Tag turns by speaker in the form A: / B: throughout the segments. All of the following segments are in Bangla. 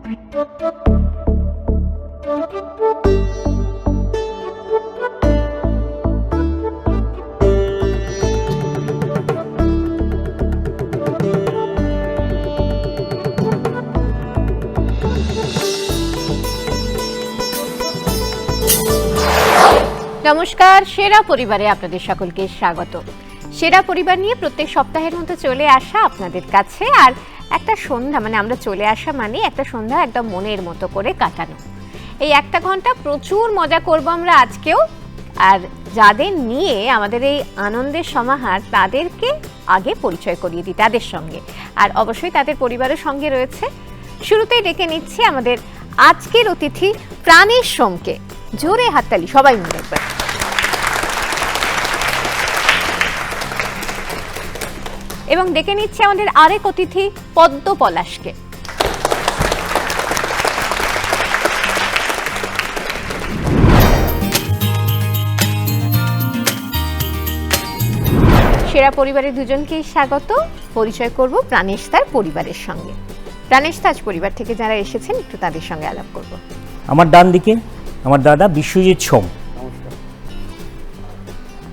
A: নমস্কার, সেরা পরিবারে আপনাদের সকলকে স্বাগত। সেরা পরিবার নিয়ে প্রত্যেক সপ্তাহের মতো চলে আসা আপনাদের কাছে, আর একটা সন্ধ্যা মানে আমরা চলে আসা মানে একটা সন্ধ্যা একদম মনের মতো করে কাটানো। এই একটা ঘন্টা প্রচুর মজা করব আমরা আজকেও। আর যাদের নিয়ে আমাদের এই আনন্দের সমাহার তাদেরকে আগে পরিচয় করিয়ে দিই তাদের সঙ্গে, আর অবশ্যই তাদের পরিবারের সঙ্গে রয়েছে। শুরুতেই ডেকে নিচ্ছি আমাদের আজকের অতিথি প্রাণেশ সোমকে। জোরে হাততালি সবাই মিলে একবার। এবং ডেকে নিচ্ছে আমাদের আরেক অতিথি পদ্ম পলাশকে। সেরা পরিবারের দুজনকেই স্বাগত। পরিচয় করব প্রাণেশ তার পরিবারের সঙ্গে। প্রাণেশ তাজ পরিবার থেকে যারা এসেছেন একটু তাদের সঙ্গে আলাপ করব।
B: আমার ডান দিকে আমার দাদা বিশ্বজিৎ সোম,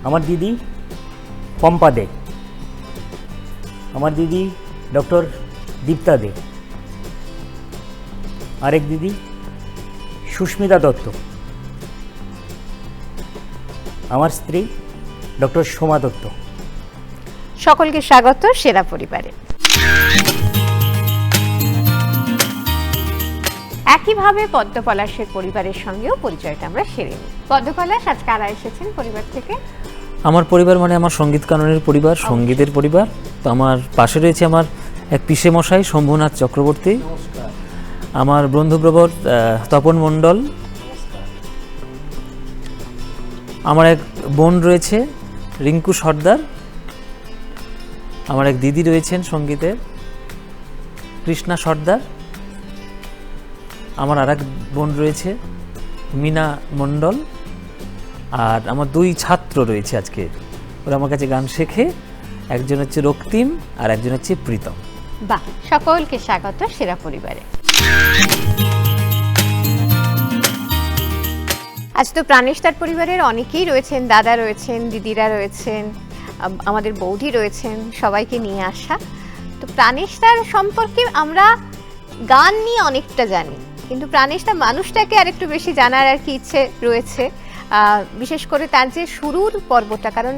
B: আমার দিদি পম্পা দে, আমার দিদি ডক্টর দীপ্তা দে, আরেক দিদি সুস্মিতা দত্ত, আমার স্ত্রী ডক্টর সোমা দত্ত।
A: সকলকে স্বাগত সেরা পরিবারে। একইভাবে পদ্ম পলাশের পরিবারের সঙ্গেও পরিচয়টা আমরা সেরে নিই। পদ্ম পলাশ, আজ কারা এসেছেন পরিবার থেকে?
C: আমার পরিবার মানে আমার সঙ্গীত কাননের পরিবার, সঙ্গীতের পরিবার। তো আমার পাশে রয়েছে আমার এক পিসে মশাই শম্ভুনাথ চক্রবর্তী, আমার বন্ধুপ্রবর তপন মণ্ডল, আমার এক বোন রয়েছে রিঙ্কু সর্দার, আমার এক দিদি রয়েছেন সঙ্গীতের কৃষ্ণা সর্দার, আমার আর এক বোন রয়েছে মিনা মণ্ডল, আর আমার দুই ছাত্র রয়েছে আজকে, ওরা আমার কাছে গান শেখে। একজন হচ্ছে রক্তিম আর একজন হচ্ছে প্রীতম।
A: বাহ, সকলকে স্বাগত সেরা পরিবারে। আজ তো প্রাণেশ তার পরিবারের অনেকেই রয়েছেন, দাদা রয়েছেন, দিদিরা রয়েছেন, আমাদের বৌদি রয়েছেন, সবাইকে নিয়ে আসা। তো প্রাণেশ তার সম্পর্কে আমরা গান নিয়ে অনেকটা জানি, কিন্তু প্রাণেশ তার মানুষটাকে আরেকটু বেশি জানার আর কি ইচ্ছে রয়েছে, বিশেষ করে তার যে শুরুর পর্বটা। কারণ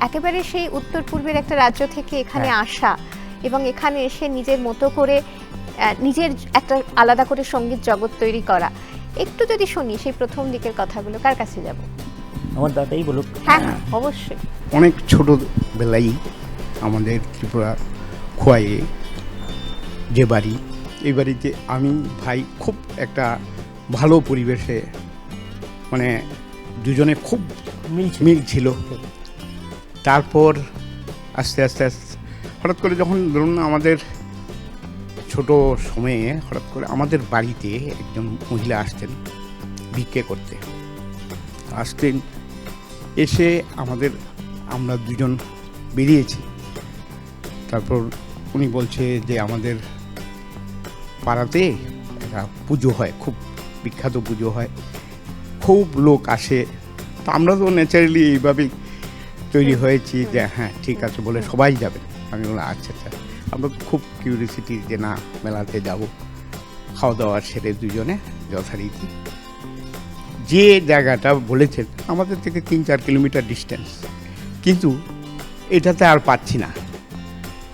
A: একেবারে সেই উত্তর পূর্বের একটা রাজ্য থেকে এখানে আসা এবং এখানে এসে নিজের মতো করে নিজের একটা আলাদা করে সঙ্গীত জগৎ তৈরি করা। একটু যদি শুনি সেই প্রথম দিকের কথাগুলো, কার কাছে যাব?
B: আমার দাদাই বলুক।
A: হ্যাঁ, অবশ্যই।
D: অনেক ছোটোবেলায় আমাদের ত্রিপুরা খোয়াইয়ে যে বাড়ি, এই বাড়িতে আমি ভাই খুব একটা ভালো পরিবেশে, মানে দুজনে খুব মিল ছিল। তারপর আস্তে আস্তে হঠাৎ করে যখন ধরুন আমাদের ছোট সময়ে হঠাৎ করে আমাদের বাড়িতে একজন মহিলা আসতেন ভিক্ষে করতে, আসতেন, এসে আমরা দুজন বেরিয়েছি। তারপর উনি বলছে যে আমাদের পাড়াতে একটা পুজো হয়, খুব বিখ্যাত পুজো হয়, খুব লোক আসে। তো আমরা তো ন্যাচারালি এইভাবেই তৈরি হয়েছি যে হ্যাঁ ঠিক আছে বলে সবাই যাবে। আমি বললাম আচ্ছা আচ্ছা। আমরা খুব কিউরিয়াসিটি যে না মেলাতে যাব, খাওয়া দাওয়া সেরে দুজনে যথারীতি যে জায়গাটা বলেছেন আমাদের থেকে 3-4 কিলোমিটার ডিস্টেন্স, কিন্তু এটাতে আর পাচ্ছি না।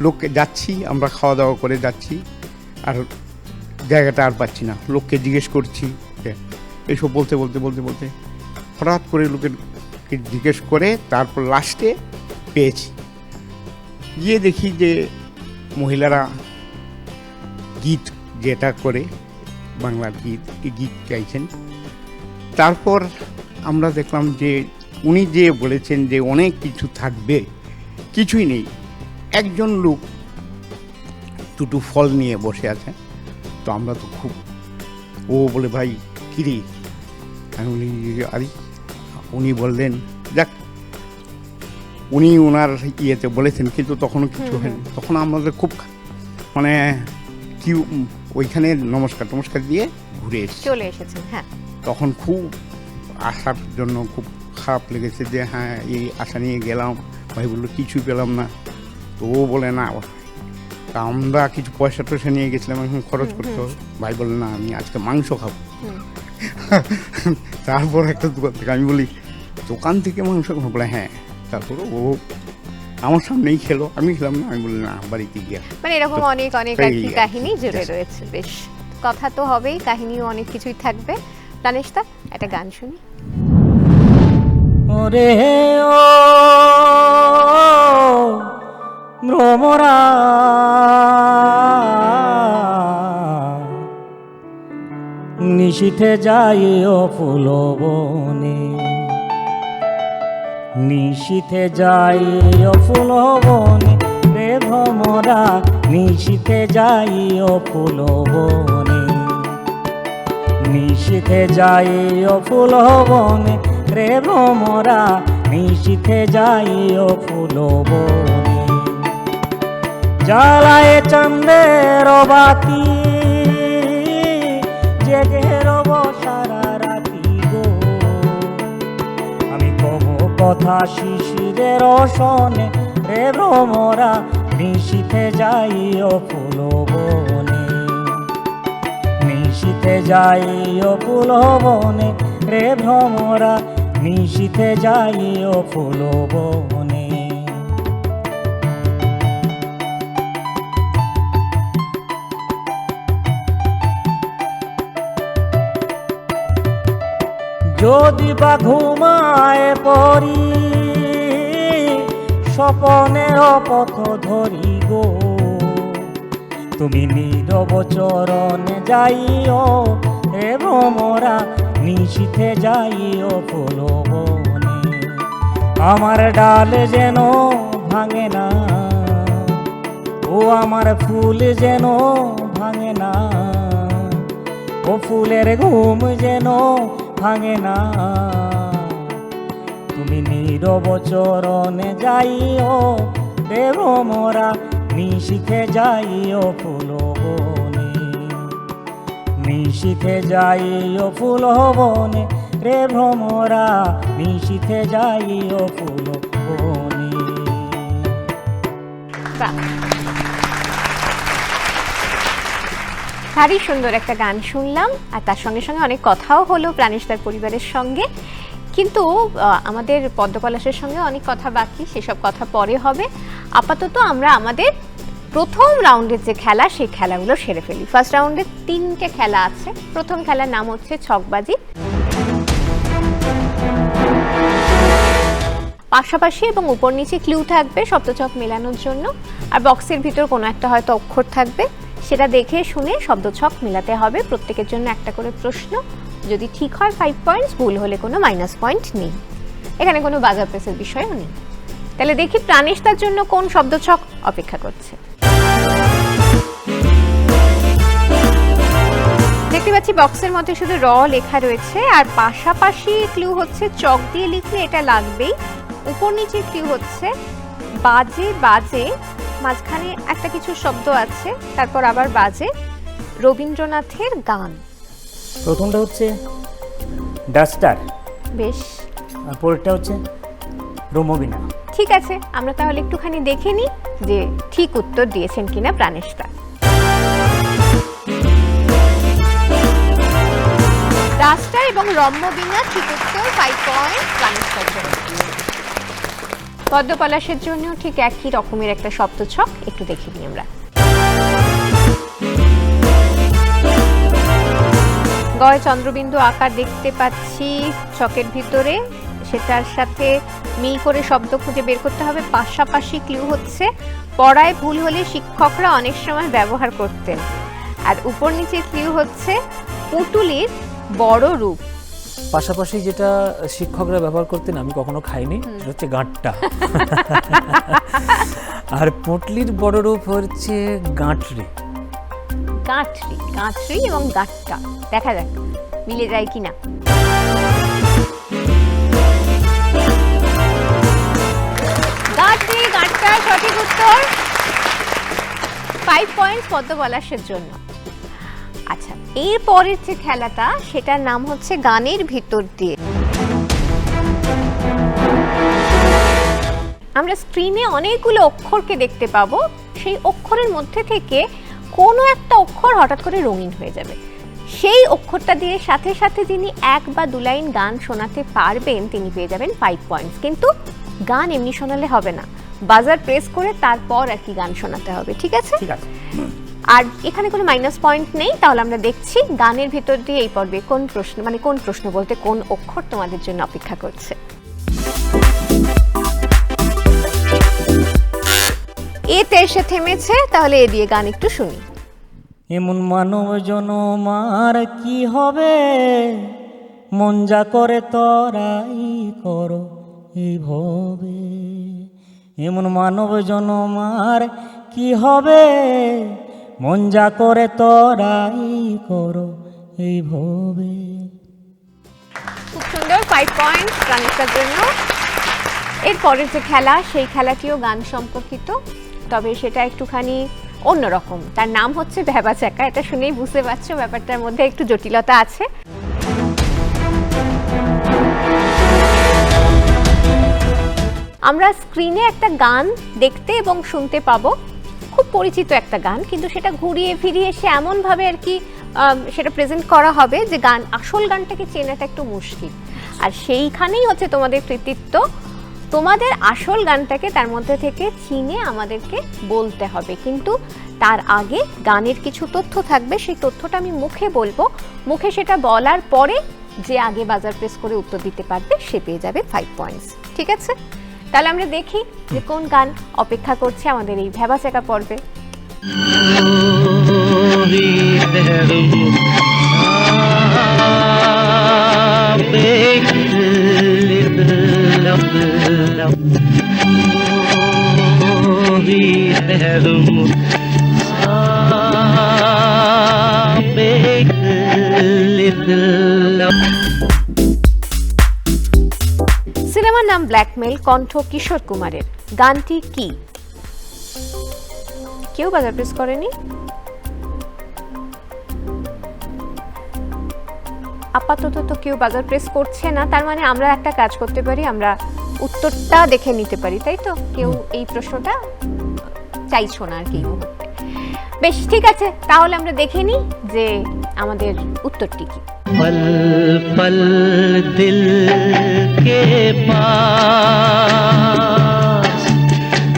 D: লোককে যাচ্ছি, আমরা খাওয়া দাওয়া করে যাচ্ছি, আর জায়গাটা আর পাচ্ছি না। লোককে জিজ্ঞেস করছি এইসব বলতে বলতে বলতে বলতে হঠাৎ করে লোকের জিজ্ঞেস করে তারপর লাস্টে পেয়েছি। গিয়ে দেখি যে মহিলারা গীত যেটা করে বাংলার গীত, এই গীত গাইছেন। তারপর আমরা দেখলাম যে উনি যে বলেছেন যে অনেক কিছু থাকবে, কিছুই নেই। একজন লোক দুটো ফল নিয়ে বসে আছে। তো আমরা তো খুব, ও বলে ভাই কিরে, আমি বলি আরে, উনি বললেন যাক, উনি ওনার ইয়েতে বলেছেন, কিন্তু তখনও কিছু হয়নি। তখন আমাদের খুব মানে কি ওইখানে নমস্কার টমস্কার দিয়ে ঘুরে এসেছি।
A: চলে এসেছেন, হ্যাঁ।
D: তখন খুব আসার জন্য খুব খারাপ লেগেছে যে হ্যাঁ এই আশা নিয়ে গেলাম, ভাই বললো কিছুই পেলাম না। তো ও বলে না, তা আমরা কিছু পয়সা টয়সা নিয়ে গেছিলাম, এখন খরচ করতে হবে। ভাই বলে না আমি আজকে মাংস খাবো। তারপর একটা দোকান থেকে আমি বলি দোকান থেকে মাংস খাবো? বলে হ্যাঁ। তারপর ও আমার সামনেই খেলো, আমি খেলাম না। আমি বলি না, বাড়িতে গিয়া।
A: মানে এরকম অনেক অনেক আর কি কাহিনী জুড়ে রয়েছে। বেশ, কথা তো হবেই, কাহিনীও অনেক কিছুই থাকবে। প্রাণেশদা, একটা গান শুনি।
B: ওরে ও ভ্রমরা, নিশীথে যাইও ফুল বনে, নিশীথে যাইও ফুল বনে রে ভ্রমরা, নিশীথে যাইও ফুল বনে, নিশীথে যাইও ফুল বনে রে ভ্রমরা, নিশীথে যাইও ফুল বনে। জ্বালায় চন্দ্রের বাতি, জেগে রব সারা রাতি গো, আমি কব কথা শিশিরের শোনে রে ভ্রমরা, নিশীথে যাইও ফুল বনে, নিশীথে যাইও ফুল বনে রে ভ্রমরা, নিশীথে যাইও ফুল বনে। যদি বা ঘুমায় পড়ি, স্বপনের পথ ধরি গো, তুমি নীরব চরণে যাইও রে ভ্রমরা, নিশীথে যাইও ফুল বনে। আমার ডাল যেন ভাঙে না, ও আমার ফুল যেন ভাঙে না, ও ফুলের ঘুম যেন ভাঙে না, তুমি নীরব চরণে যাইও রে ভ্রমরা, নিশীথে যাইও ফুল বনে, নিশীথে যাইও ফুল বনে রে ভ্রমরা, নিশীথে যাইও ফুল বনে।
A: বাহ, ভারী সুন্দর একটা গান শুনলাম, আর তার সঙ্গে সঙ্গে অনেক কথাও হলো প্রাণেশদার পরিবারের সঙ্গে। কিন্তু আমাদের পদ্মপলাশের সঙ্গে অনেক কথা বাকি, সেসব কথা পরে হবে। আপাতত আমরা আমাদের প্রথম রাউন্ডের যে খেলা, সেই খেলাগুলো সেরে ফেলি। ফার্স্ট রাউন্ডে 3টে খেলা আছে। প্রথম খেলার নাম হচ্ছে ছকবাজি। পাশাপাশি এবং উপর নিচে ক্লু থাকবে শব্দছক মেলানোর জন্য, আর বক্সের ভিতর কোনো একটা হয়তো অক্ষর থাকবে, সেটা দেখে শুনে শব্দছক মেলাতে হবে। প্রত্যেকের জন্য একটা করে প্রশ্ন, যদি ঠিক হয় 5 পয়েন্টস, ভুল হলে কোনো মাইনাস পয়েন্ট নেই। এখানে কোনো বাজার প্রেসের বিষয়ও নেই। তাহলে দেখি প্রাণেশদার জন্য কোন শব্দছক অপেক্ষা করছে। দেখতে পাচ্ছি বক্সের মধ্যে শুধু র লেখা রয়েছে, আর পাশাপাশি ক্লু হচ্ছে চক দিয়ে লিখলে এটা লাগবেই। উপর নিচে ক্লু হচ্ছে বাজে বাজে, মাঝখানে একটা কিছু শব্দ আছে, তারপর আবার বাজে, রবীন্দ্রনাথের গান।
B: প্রথমটা হচ্ছে ডাস্টার,
A: বেশ,
B: আর পরেরটা হচ্ছে রোমবিনা।
A: ঠিক আছে, আমরা তাহলে একটুখানি দেখে নিই যে ঠিক উত্তর দিয়েছেন কিনা প্রাণেশদা। ডাস্টার এবং রম্যবীণা ঠিক উত্তর, 5 পয়েন্ট প্রাণেশদার জন্য। পদ্মপলাশের জন্য ঠিক একই রকমের একটা শব্দছক, একটু দেখে নিই আমরা। গয় চন্দ্রবিন্দু আকার দেখতে পাচ্ছি ছকের ভিতরে, সেটার সাথে মিল করে শব্দ খুঁজে বের করতে হবে। পাশাপাশি ক্লু হচ্ছে পড়ায় ভুল হলে শিক্ষকরা অনেক সময় ব্যবহার করতেন, আর উপর নিচে ক্লু হচ্ছে পুটুলির বড় রূপ।
C: পাশাপাশি যেটা শিক্ষকরা ব্যবহার করতেন, আমি কখনো খাইনি, সেটা হচ্ছে গাঁটটা। আর পুঁটলির বড় রূপ হচ্ছে গাঁটরি।
A: গাঁটরি, গাঁটরি এবং গাঁটটা, দেখা যাক মিলে যায় কিনা। গাঁটরি, গাঁটটা সঠিক উত্তর, 5 পয়েন্ট পদ্মপলাশের জন্য। আচ্ছা, এর পরের যে খেলাটা সেটার নাম হচ্ছে গানের ভিতর দিয়ে। আমরা স্ক্রিনে অনেকগুলো অক্ষরকে দেখতে পাবো, সেই অক্ষরের মধ্যে থেকে কোনো একটা অক্ষর হঠাৎ করে রঙিন হয়ে যাবে। সেই অক্ষরটা দিয়ে সাথে সাথে যিনি 1 বা 2 লাইন গান শোনাতে পারবেন তিনি পেয়ে যাবেন 5 পয়েন্টস। কিন্তু গান এমনি শোনালে হবে না, বাজার প্রেস করে তারপর আর কি গান শোনাতে হবে, ঠিক আছে?
B: ঠিক আছে।
A: আর এখানে কোনো মাইনাস পয়েন্ট নেই। তাহলে আমরা দেখছি গানের ভিতর দিয়ে এই পর্বে কোন প্রশ্ন, মানে কোন প্রশ্ন বলতে কোন অক্ষর তোমাদের জন্য অপেক্ষা করছে। এতে এসে থেমেছে, তাহলে এ দিয়ে গান একটু শুনি।
E: এমন মানব জনম আর কি হবে, মন যা করে তরাই করো এই ভবে। এমন মানব জনম আর কি হবে, মন যা করে তরাই করো এই ভবে।
A: খুব সুন্দর, 5 পয়েন্টস প্রাণিকার জন্য। এর পরের যে খেলা, সেই খেলাটিও গান সম্পর্কিত, তবে সেটা একটুখানি অন্যরকম। তার নাম হচ্ছে ভ্যাবা চাকা। এটা শুনেই বুঝতে পারছো ব্যাপারটার মধ্যে একটু জটিলতা আছে। আমরা স্ক্রিনে একটা গান দেখতে এবং শুনতে পাবো, খুব পরিচিত একটা গান, কিন্তু সেটা ঘুরিয়ে ফিরিয়ে এসে এমনভাবে আর কি সেটা প্রেজেন্ট করা হবে যে গান, আসল গানটাকে চেনাটা একটু মুশকিল। আর সেইখানেই হচ্ছে তোমাদের কৃতিত্ব, তোমাদের আসল গানটাকে তার মধ্যে থেকে চিনে আমাদেরকে বলতে হবে। কিন্তু তার আগে গানের কিছু তথ্য থাকবে, সেই তথ্যটা আমি মুখে বলবো, মুখে সেটা বলার পরে যে আগে বাজার প্রেস করে উত্তর দিতে পারবে সে পেয়ে যাবে 5 পয়েন্টস, ঠিক আছে? তাহলে আমরা দেখি যে কোন গান অপেক্ষা করছে আমাদের এই ভ্যাবা চাকা পর্বে। সিনেমার নাম ব্ল্যাকমেল, কণ্ঠ কিশোর কুমারের। গানটি কি? কেউ বাজার প্রেস করেনি? আপাতত তো কেউ বাজার প্রেস করছে না, তার মানে আমরা একটা কাজ করতে পারি, আমরা উত্তরটা দেখে নিতে পারি, তাই তো? কেউ এই প্রশ্নটা চাইছো না আর কি এই মুহূর্তে। বেশ, ঠিক আছে, তাহলে আমরা দেখে নিই যে আমাদের উত্তরটি কি।
E: पल पल दिल के पास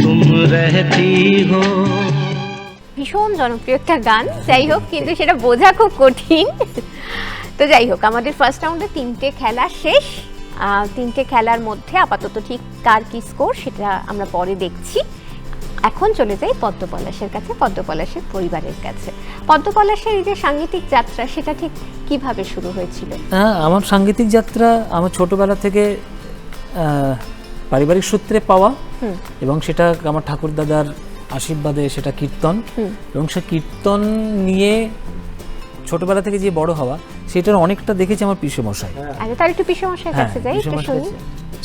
E: तुम रहती हो।
A: ভীষণ জনপ্রিয় একটা গান, যাই হোক, কিন্তু সেটা বোঝা খুব কঠিন। তো যাই হোক, আমাদের ফার্স্ট রাউন্ডে 3টে খেলা শেষ। 3টে খেলার মধ্যে আপাতত ঠিক কার কি স্কোর সেটা আমরা পরে দেখছি। এখন চলে যাই পদ্ম পলাশের কাছে, পদ্ম পলাশের পরিবারের কাছে। পদ্ম পলাশের এই যে সাংগীতিক যাত্রা, সেটা ঠিক কিভাবে শুরু হয়েছিল?
C: হ্যাঁ, আমার সাংগীতিক যাত্রা আমার ছোটবেলা থেকে পারিবারিক সূত্রে পাওয়া, এবং সেটা আমার ঠাকুরদাদার আশীর্বাদে সেটা কীর্তন, এবং সে কীর্তন নিয়ে ছোটবেলা থেকে যে বড় হওয়া, সেটার অনেকটা দেখেছি আমার পিসেমশাই।
A: আচ্ছা, তার একটু পিসেমশাইয়ের কাছে যাই, একটু শুনি।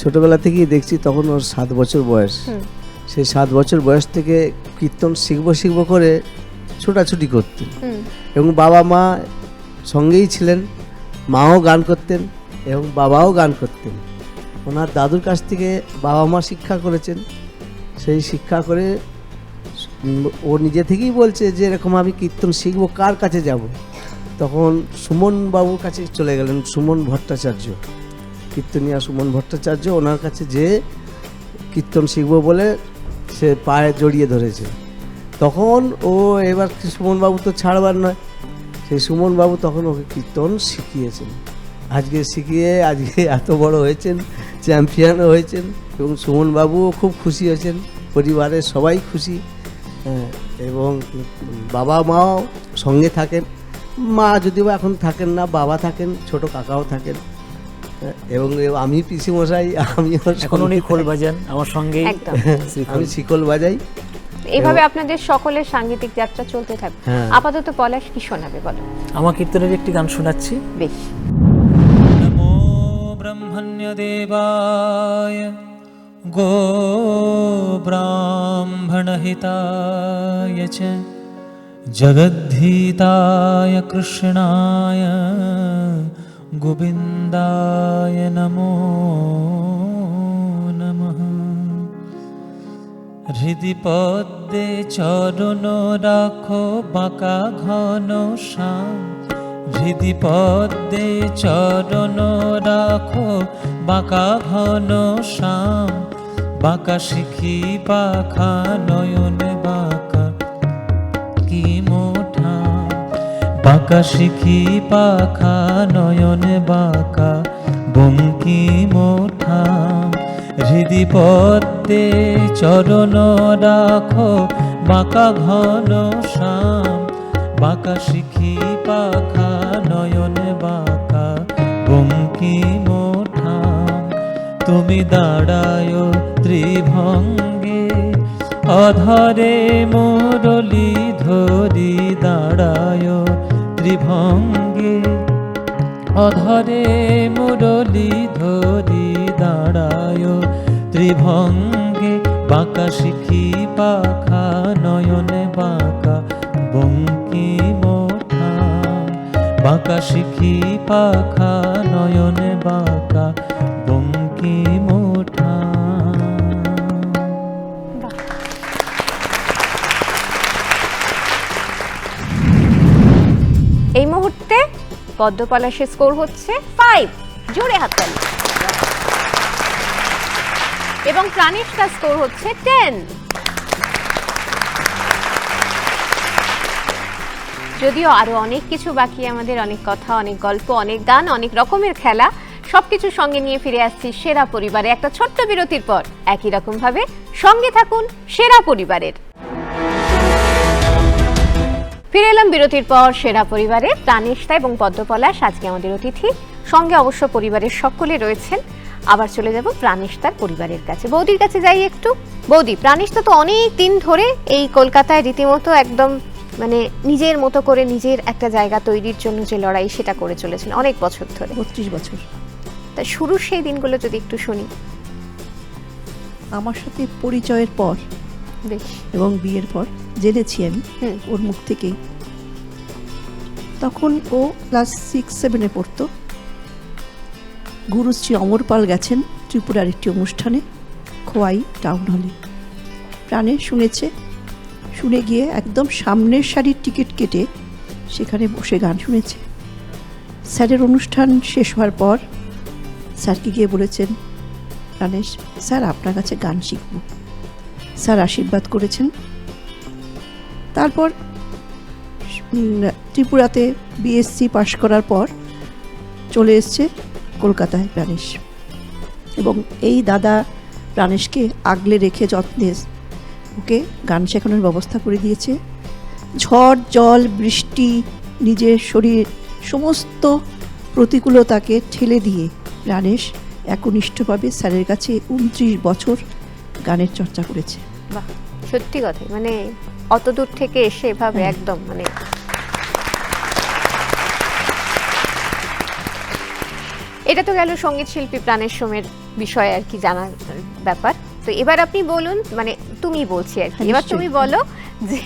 F: ছোটবেলা থেকেই দেখছি, তখন ওর 7 বছর বয়স। সেই 7 বছর বয়স থেকে কীর্তন শিখবো করে ছোটাছুটি করতেন, এবং বাবা মা সঙ্গেই ছিলেন। মাও গান করতেন এবং বাবাও গান করতেন। ওনার দাদুর কাছ থেকে বাবা মা শিক্ষা করেছেন। সেই শিক্ষা করে ও নিজে থেকেই বলছে যে এরকম আমি কীর্তন শিখবো, কার কাছে যাব? তখন সুমন বাবুর কাছে চলে গেলেন, সুমন ভট্টাচার্য, কীর্তনিয়া সুমন ভট্টাচার্য। ওনার কাছে যে কীর্তন শিখবো বলে সে পায়ে জড়িয়ে ধরেছে। তখন ও এবার সুমনবাবু তো ছাড়বার নয়, সেই সুমনবাবু তখন ওকে কীর্তন শিখিয়েছেন। আজকে শিখিয়ে আজকে এত বড় হয়েছেন, চ্যাম্পিয়নও হয়েছেন, এবং সুমনবাবুও খুব খুশি হয়েছেন, পরিবারের সবাই খুশি। এবং বাবা মাও সঙ্গে থাকেন, মা যদিও এখন থাকেন না, বাবা থাকেন, ছোট কাকাও থাকেন, এবং আমি পিসিমশাই, আমি
C: এখন উনি খোল বাজান আমার সঙ্গেই,
A: একদম।
F: আমি শিকল বাজাই।
A: এইভাবে আপনাদের সকলের সাংগীতিক যাত্রা চলতে থাকবে।
F: হ্যাঁ।
A: আপাতত পলাশ কি শোনাবে বলো?
C: আমার কীর্তনের একটি গান শোনাচ্ছি।
A: বেশ।
E: नमो ब्रह्मण्यदेवाय गो ब्राह्मणहिताय च जगद्धिताय कृष्णाय गोविन्दाय नमो नमः। हृदि पद्मे चरण राखो बाँका घन श्याम। हृदि पद्मे चरण राखो बाँका घन श्याम। बाँका शिखी पाखा नयन बाँका কি মোঠা। বাঁকা শিখি পাখা নয়ন বাঁকা বঙ্কি মোঠা। হৃদি পদ্মে চরণ রাখো বাঁকা ঘন শ্যাম। বাঁকা শিখি পাখা নয়ন বাঁকা বঙ্কি মোঠা। তুমি দাঁড়ায় ত্রিভঙ্গে অধরে মুরলি ধরি। দাঁড়ায় ত্রিভঙ্গে অধরে মুরলি ধরি। দাঁড়ায় ত্রিভঙ্গে বাঁকা শিখি পাখা নয়ন বাঁকা বঙ্কি মোঠা। বাঁকা শিখি পাখা নয়ন বাঁকা বঙ্কি মোঠা।
A: এই মুহূর্তে পদ্মপলাশের স্কোর হচ্ছে 5, জোরে হাততালি। এবং প্রাণেশটার স্কোর হচ্ছে 10। যদিও আরো অনেক কিছু বাকি, আমাদের অনেক কথা, অনেক গল্প, অনেক গান, অনেক রকমের খেলা, সবকিছু সঙ্গে নিয়ে ফিরে আসছি সেরা পরিবারে একটা ছোট্ট বিরতির পর। একই রকম ভাবে সঙ্গে থাকুন সেরা পরিবারের। ফিরে এলাম বিরতির পর সেরা পরিবারে। প্রাণেশতা এবং পদ্মপলাশ আজকে আমাদের অতিথি, সঙ্গে অবশ্য পরিবারের সকলে রয়েছেন। আবার চলে যাব প্রাণেশতার পরিবারের কাছে, বৌদির কাছে যাই একটু। বৌদি, প্রাণেশতা তো অনেক দিন ধরে এই কলকাতায় রীতিমতো একদম মানে নিজের মতো করে নিজের একটা জায়গা তৈরির জন্য যে লড়াই সেটা করে চলেছেন অনেক বছর ধরে।
G: 32 বছর।
A: তা শুরুর সেই দিনগুলো যদি একটু শুনি।
G: আমার সাথে পরিচয়ের পর
A: বেশ।
G: এবং বিয়ের পর জেনেছি আমি
A: হুম।
G: ওর মুখ থেকেই। তখন ও ক্লাস 6-7-এ পড়তো। গুরুশ্রী অমর পাল গেছেন ত্রিপুরার একটি অনুষ্ঠানে খোয়াই টাউন হলে। প্রাণে শুনেছে, শুনে গিয়ে একদম সামনের সারির টিকিট কেটে সেখানে বসে গান শুনেছে। স্যারের অনুষ্ঠান শেষ হওয়ার পর স্যারকে গিয়ে বলেছেন, প্রাণেশ স্যার আপনার কাছে গান শিখব। স্যার আশীর্বাদ করেছেন। তারপর ত্রিপুরাতে বিএসসি পাশ করার পর চলে এসছে কলকাতায় প্রাণেশ। এবং এই দাদা প্রাণেশকে আগলে রেখে যত্নে ওকে গান শেখানোর ব্যবস্থা করে দিয়েছে। ঝড় জল বৃষ্টি নিজের শরীর সমস্ত প্রতিকূলতাকে ঠেলে দিয়ে প্রাণেশ একনিষ্ঠভাবে স্যারের কাছে 29 বছর গানের চর্চা করেছে।
A: বাহ, সত্যি কথা, মানে অত দূর থেকে এসে এভাবে একদম মানে এটা তো গেল সঙ্গীত শিল্পী প্রাণেশ সোমের বিষয়ে আর কি জানার ব্যাপার। তো এবার আপনি বলুন, মানে তুমি বলছি আর কি, এবার তুমি বলো যে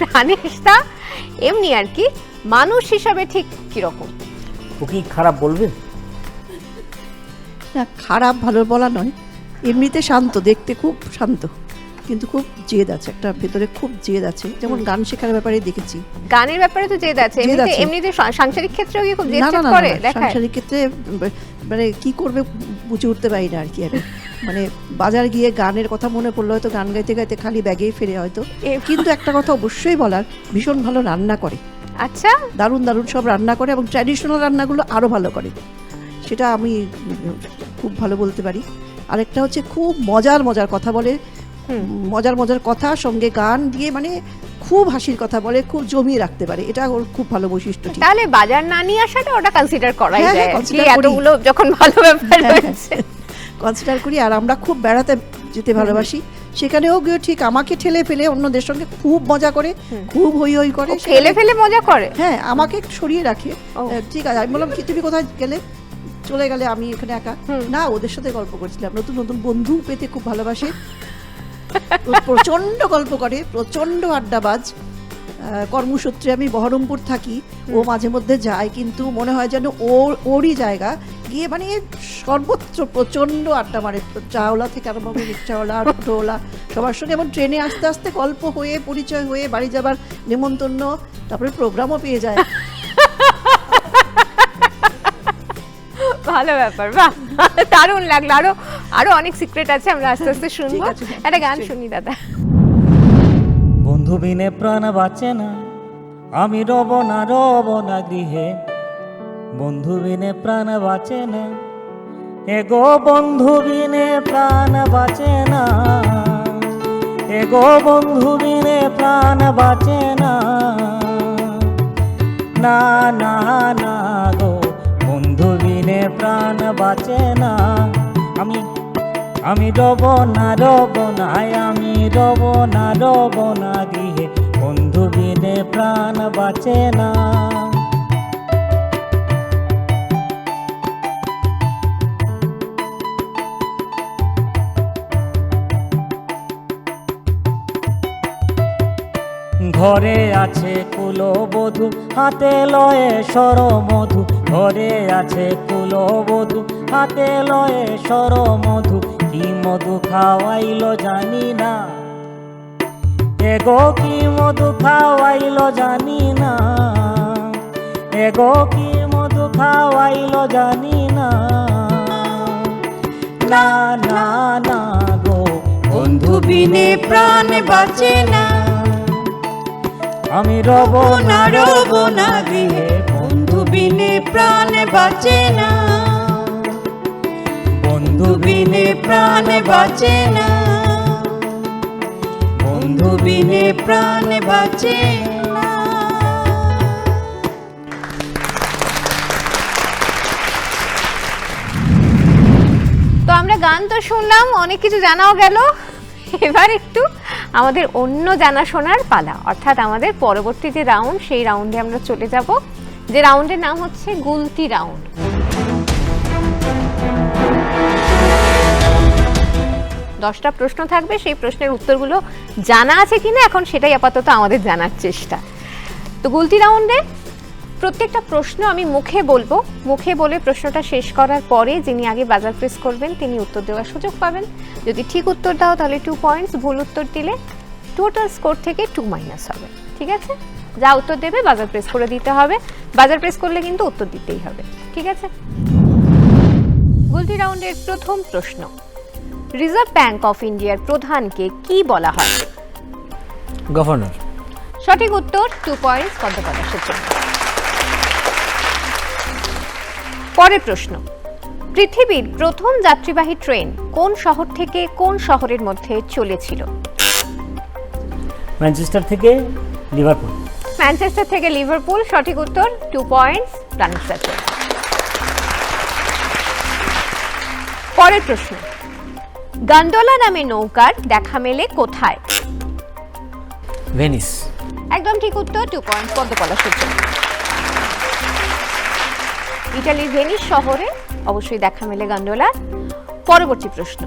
A: প্রাণেশটা এমনি আর কি মানুষ হিসাবে ঠিক কিরকম?
B: ও কি খারাপ বলবে?
G: না, খারাপ ভালো বলা নয়, এমনিতে শান্ত, দেখতে খুব শান্ত, কিন্তু খুব জেদ আছে, একটা ভেতরে খুব জেদ আছে। যেমন গান শেখার ব্যাপারে দেখেছি।
A: গানের ব্যাপারে তো জেদ আছে, এমনিতে সাংসারিক ক্ষেত্রেও কি খুব জেদ করে দেখায়?
G: সাংসারিক ক্ষেত্রে মানে কি করবে বুঝে উঠতে পারি না আর কি। আমি মানে বাজার গিয়ে গানের কথা মনে পড়লো, হয়তো গান গাইতে গাইতে খালি ব্যাগেই ফেরে হয়তো। কিন্তু একটা কথা অবশ্যই বলার, ভীষণ ভালো রান্না করে।
A: আচ্ছা,
G: দারুণ দারুণ সব রান্না করে এবং ট্র্যাডিশনাল রান্নাগুলো আরও ভালো করে, সেটা আমি খুব ভালো বলতে পারি। আরেকটা হচ্ছে খুব মজার মজার কথা বলে, মজার মজার কথা সঙ্গে গান দিয়ে, মানে খুব হাসির কথা বলে, খুব জমিয়ে রাখতে পারে, এটা ওর খুব ভালো বৈশিষ্ট্য।
A: তাহলে বাজার না নিয়ে আসাটা ওটা কনসিডার করাই
G: হ্যাঁ,
A: যায়,
G: consider করি।
A: এতগুলো যখন ভালো ব্যাপার রয়েছে
G: কনসিডার করি। আর আমরা খুব বেড়াতে যেতে ভালোবাসি, সেখানেও গিয়ে ঠিক আমাকে ঠেলে ফেলে অন্যদের সঙ্গে খুব মজা করে, খুব হই হই করে,
A: ফেলে ফেলে মজা করে।
G: হ্যাঁ, আমাকে সরিয়ে রাখে। ঠিক আছে, আমি বললাম কি তুমি কোথায় গেলে, চলে গেলে আমি এখানে একা না, ওদের সাথে গল্প করছিলাম। নতুন নতুন বন্ধু পেতে খুব ভালোবাসে, প্রচন্ড গল্প করে, প্রচন্ড আড্ডাবাজ। কর্মসূত্রে আমি বহরমপুর থাকি, ও মাঝে মধ্যে যায়, কিন্তু মনে হয় যেন ওরই জায়গা, গিয়ে মানে সর্বত্র প্রচণ্ড আড্ডা মারে, চাওলা থেকে আরম্ভ করে রিক্সাওয়ালা, টোটোওয়ালা সবার সঙ্গে, এবং ট্রেনে আস্তে আস্তে গল্প হয়ে, পরিচয় হয়ে, বাড়ি যাবার নেমন্তন্ন, তারপরে প্রোগ্রামও পেয়ে যায়।
A: ভালো ব্যাপার, বাহ, দারুণ লাগলো। আরো আরো অনেক সিক্রেট আছে, আমরা আস্তে আস্তে শুনবো।
G: ঠিক আছে,
A: একটা গান শুনি দাদা।
E: বন্ধু বিনে প্রাণ বাঁচে না, আমি রব না গৃহে, বন্ধু বিনে প্রাণ বাঁচে না, এগো বন্ধু বিনে প্রাণ বাঁচে না, এগো বন্ধু বিনে প্রাণ বাঁচে না, না না না গো বন্ধু বিনে প্রাণ বাঁচে না, আমি রব না আমি রব না গৃহে, বন্ধু বিনে প্রাণ বাঁচে না। ঘরে আছে কুলবধূ, হাতে লয়ে সরমধু, ঘরে আছে কুলবধূ, হাতে লয়ে সরমধু, কি মধু খাওয়াইলো জানি না, এগো কি মধু খাওয়াইলো জানি না, এগো কি মধু খাওয়াইলো জানি না, না না না গো বন্ধু বিনে প্রাণ বাঁচে না, আমি রব না গৃহে, বন্ধু বিনে প্রাণ বাঁচে না, বন্ধু বিনে প্রাণ বাঁচে না, বন্ধু বিনে প্রাণ বাঁচে না।
A: তো আমরা গান তো শুনলাম, অনেক কিছু জানাও গেল, এবার একটু আমাদের অন্য জানাশোনার পালা, অর্থাৎ আমাদের পরবর্তী যে রাউন্ড, সেই রাউন্ডে আমরা চলে যাব, যে রাউন্ডের নাম হচ্ছে গুলতি রাউন্ড। 10টা প্রশ্ন থাকবে, সেই প্রশ্নের উত্তরগুলো জানা আছে কিনা এখন সেটাই আপাতত আমাদের জানার চেষ্টা। তো গুলতি রাউন্ডে প্রত্যেকটা প্রশ্ন আমি মুখে বলবো, মুখে বলে প্রশ্নটা শেষ করার পরে যিনি আগে বাজার প্রেস করবেন তিনি উত্তর দেওয়ার সুযোগ পাবেন। যদি ঠিক উত্তর দাও তাহলে 2 পয়েন্টস, ভুল উত্তর দিলে টোটাল স্কোর থেকে 2 মাইনাস হবে। ঠিক আছে, যা উত্তর দেবে বাজার প্রেস করে দিতে হবে, বাজার প্রেস করলে কিন্তু উত্তর দিতেই হবে। ঠিক আছে, গুলতি রাউন্ডের প্রথম প্রশ্ন, রিজার্ভ ব্যাংক অফ ইন্ডিয়ার প্রধানকে কি বলা হয়?
C: গভর্নর।
A: সঠিক উত্তর, 2 পয়েন্টস পদ্মপদাসের জন্য। পরের প্রশ্ন, পৃথিবীর প্রথম যাত্রীবাহী ট্রেন কোন শহর থেকে কোন শহরের মধ্যে চলেছিল?
B: ম্যানচেস্টার থেকে লিভারপুল।
A: ম্যানচেস্টার থেকে লিভারপুল, সঠিক উত্তর, 2 পয়েন্টস প্রাণেশদার জন্য। পরের প্রশ্ন, গন্ডোলা নামে নৌকার দেখা মেলে কোথায়?
C: ভেনিস।
A: একদম ঠিক উত্তর, 2 পয়েন্টস পদ্মপদাসের জন্য। ইটালির ভেনিস শহরে অবশ্যই দেখা মেলে গন্ডোলার। পরবর্তী প্রশ্ন,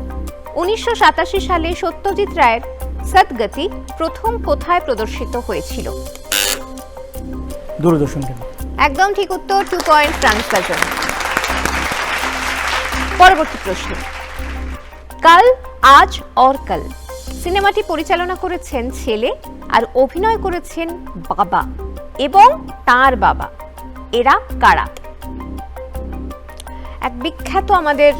A: 1987 সালে সত্যজিৎ রায়ের সদগতি প্রথম কোথায় প্রদর্শিত হয়েছিল?
B: দূরদর্শন কেন্দ্র।
A: একদম ঠিক উত্তর, 2 পয়েন্ট প্রাণেশদার জন্য। পরবর্তী প্রশ্ন, কাল আজ और कल সিনেমাটি পরিচালনা করেছেন ছেলে আর অভিনয় করেছেন বাবা এবং তার বাবা, এরা কারা? এক বিখ্যাত আমাদের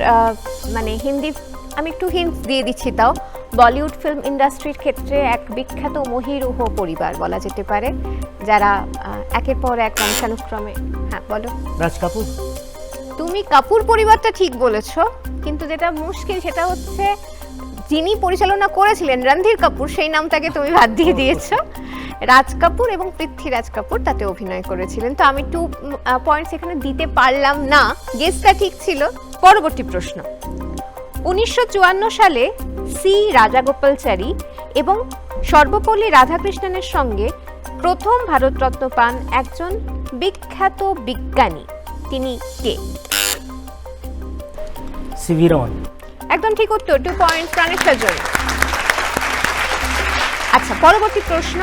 A: মানে হিন্দি, আমি একটু হিন্ট দিয়ে দিচ্ছি, তাও বলিউড ফিল্ম ইন্ডাস্ট্রির ক্ষেত্রে এক বিখ্যাত মহিরুহ পরিবার বলা যেতে পারে, যারা একের পর এক বংশানুক্রমে। হ্যাঁ বলো।
B: রাজ কাপুর।
A: তুমি কাপুর পরিবারটা ঠিক বলেছো, কিন্তু যেটা মুশকিল সেটা হচ্ছে যিনি পরিচালনা করেছিলেন রণধীর কাপুর, সেই নামটাকে তুমি বাদ দিয়ে দিয়েছো। রাজ কাপুর এবং পৃথ্বীরাজ কাপুর তাতে অভিনয় করেছিলেন। তো আমি 2 পয়েন্টস এখানে দিতে পারলাম না, গেসটা ঠিক ছিল। পরবর্তী প্রশ্ন, 1954 সালে সি রাজাগোপালচারী এবং সর্বপল্লী রাধাকৃষ্ণনের সঙ্গে প্রথম ভারতরত্ন পান একজন বিখ্যাত বিজ্ঞানী, তিনি কে?
B: সিভি রমন।
A: একদম ঠিক উত্তর, 2 পয়েন্ট প্রাণেশদার জন্য। আচ্ছা, পরবর্তী প্রশ্ন,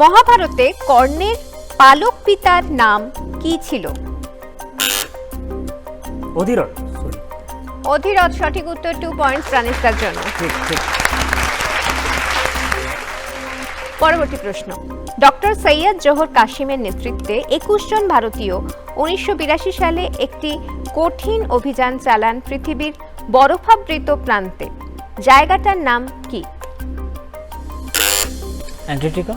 A: মহাভারতে কর্ণের পালক পিতার নাম কি ছিল?
B: অধীরথ, sorry।
A: অধীরথ সঠিক উত্তর, 2 পয়েন্ট প্রাণেশদার জন্য।
B: ঠিক ঠিক।
A: পরবর্তী প্রশ্ন, ডক্টর সৈয়দ জোহর কাশিমের নেতৃত্বে 21 জন ভারতীয় 1982 সালে একটি কঠিন অভিযান চালান পৃথিবীর বরফাবৃত প্রান্তে। জায়গাটার নাম কি?
C: অ্যান্টার্কটিকা।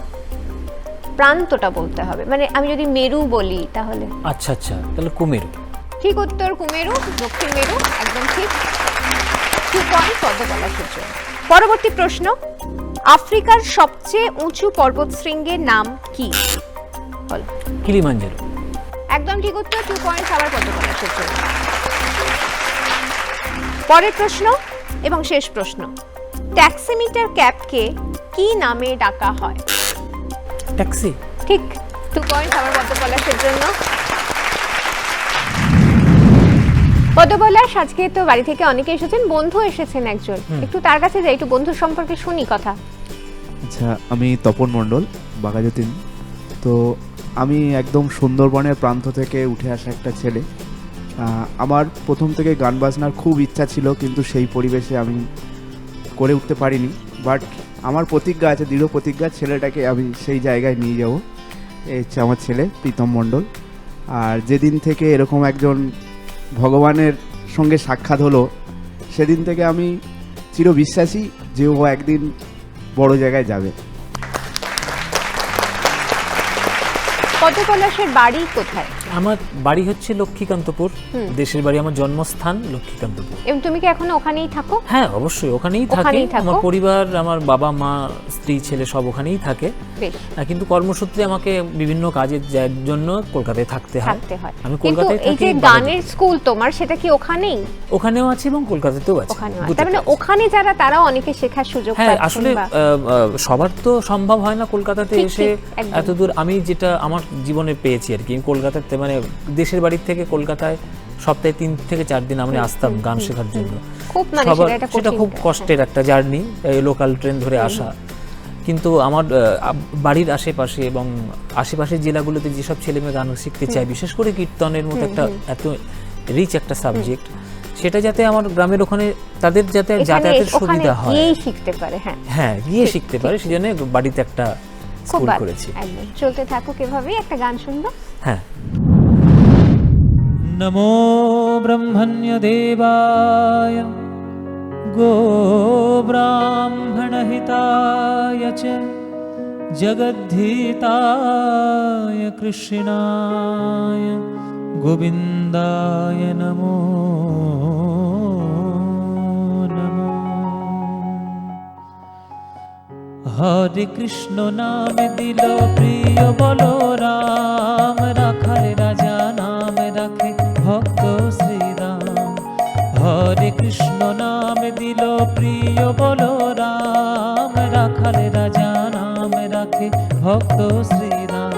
A: প্রান্তটা বলতে হবে, মানে আমি যদি মেরু বলি তাহলে।
C: আচ্ছা আচ্ছা, তাহলে কুমেরু।
A: ঠিক উত্তর, কুমেরু, দক্ষিণ মেরু, একদম ঠিক। 2 পয়েন্ট পদ্মপলাশের জন্য। পরবর্তী প্রশ্ন, আফ্রিকার সবচেয়ে উঁচু পর্বতশৃঙ্গের নাম কি? বলো।
C: কিলিমাঞ্জারো।
A: একদম ঠিক উত্তর, 2 পয়েন্ট আবার পদ্মপলাশের জন্য। পরের প্রশ্ন এবং শেষ প্রশ্ন, ট্যাক্সিমিটার ক্যাপকে কি নামে ডাকা হয়?
C: ট্যাক্সি।
A: ঠিক, 2 পয়েন্ট আবার পদ্মপলাশের জন্য। পদ্মপলাশ, আজকে তো বাড়ি থেকে অনেকে এসেছেন, বন্ধু এসেছেন একজন, একটু তার কাছে যাই, একটু বন্ধু সম্পর্কে শুনি কথা।
H: আচ্ছা, আমি তপন মণ্ডল, বাঘাযতীন। তো আমি একদম সুন্দরবনের প্রান্ত থেকে উঠে আসা একটা ছেলে। আমার প্রথম থেকে গান বাজনার খুব ইচ্ছা ছিল, কিন্তু সেই পরিবেশে আমি করে উঠতে পারিনি। বাট আমার প্রতিজ্ঞা আছে, দৃঢ় প্রতিজ্ঞা, ছেলেটাকে আমি সেই জায়গায় নিয়ে যাব। এই হচ্ছে আমার ছেলে প্রীতম মণ্ডল। আর যেদিন থেকে এরকম একজন ভগবানের সঙ্গে সাক্ষাৎ হলো, সেদিন থেকে আমি চিরবিশ্বাসী যে ও একদিন বড় জায়গায় যাবে।
A: পদ্মপলাশের বাড়ি কোথায়?
C: আমার বাড়ি হচ্ছে লক্ষ্মীকান্তপুর, দেশের বাড়ি, আমার জন্মস্থান লক্ষ্মীকান্তপুর।
A: এবং তুমি কি এখন ওখানেই থাকো?
C: হ্যাঁ, অবশ্যই ওখানেই থাকি।
A: ওখানেই থাকো?
C: আমার পরিবার, আমার বাবা মা, স্ত্রী, ছেলে সব ওখানেই থাকে।
A: বেশ।
C: কিন্তু কর্মসূত্রে আমাকে বিভিন্ন কাজের জন্য কলকাতায় থাকতে হয়। আমি
A: কিন্তু
C: কলকাতায়
A: এই
C: থাকি।
A: যে গানের স্কুল তোমার, সেটা কি ওখানেই?
C: ওখানেও আছে এবং কলকাতাতেও আছে।
A: ওখানেও আছে।
C: দুটো
A: তার মানে
C: আছে।
A: ওখানে যারা, তারাও অনেকে শেখার সুযোগ
C: হ্যাঁ,
A: পাচ্ছেন।
C: আসলে
A: বা
C: সবার তো সম্ভব হয় না কলকাতাতে
A: ঠিক,
C: এসে
A: ঠিক, একদম।
C: এত দূর। আমি যেটা আমার জীবনে পেয়েছি আর কি, কলকাতাতে মানে দেশের বাড়ির থেকে কলকাতায় সপ্তাহে 3 থেকে 4 দিন আমি আসতাম গান শেখার জন্য।
A: খুব মানে
C: সেটা খুব কষ্টের একটা জার্নি, লোকাল ট্রেন ধরে আসা। কিন্তু আমার বাড়ির আশেপাশে এবং আশেপাশের জেলাগুলোতে যেসব ছেলেমেয়ে গান শিখতে চায়, বিশেষ করে কীর্তনের মতো একটা এত রিচ একটা সাবজেক্ট, সেটা যাতে আমার গ্রামের ওখানে তাদের যাতে যাতায়াতের সুবিধা হয়,
A: গিয়েই শিখতে পারে। হ্যাঁ
C: হ্যাঁ, গিয়ে শিখতে পারে, সেজন্য বাড়িতে একটা
A: খুব
C: স্কুল
A: ভালো।
C: করেছি।
A: একদম চলতে থাকুক এভাবেই, একটা গান শুনবো।
C: হ্যাঁ।
E: नमो ब्रह्मण्यदेवाय गोब्राह्मणहिताय च जगद्धिताय कृष्णाय गोविन्दाय नमो नमो। हरे कृष्ण नाम दिल प्रिय बोलो राम, राखाल राजा नाम राखे भक्त श्रीराम। हरे कृष्ण नाम दिल प्रिय बोलो राम, राखाल राजा नाम राखे भक्त श्रीराम।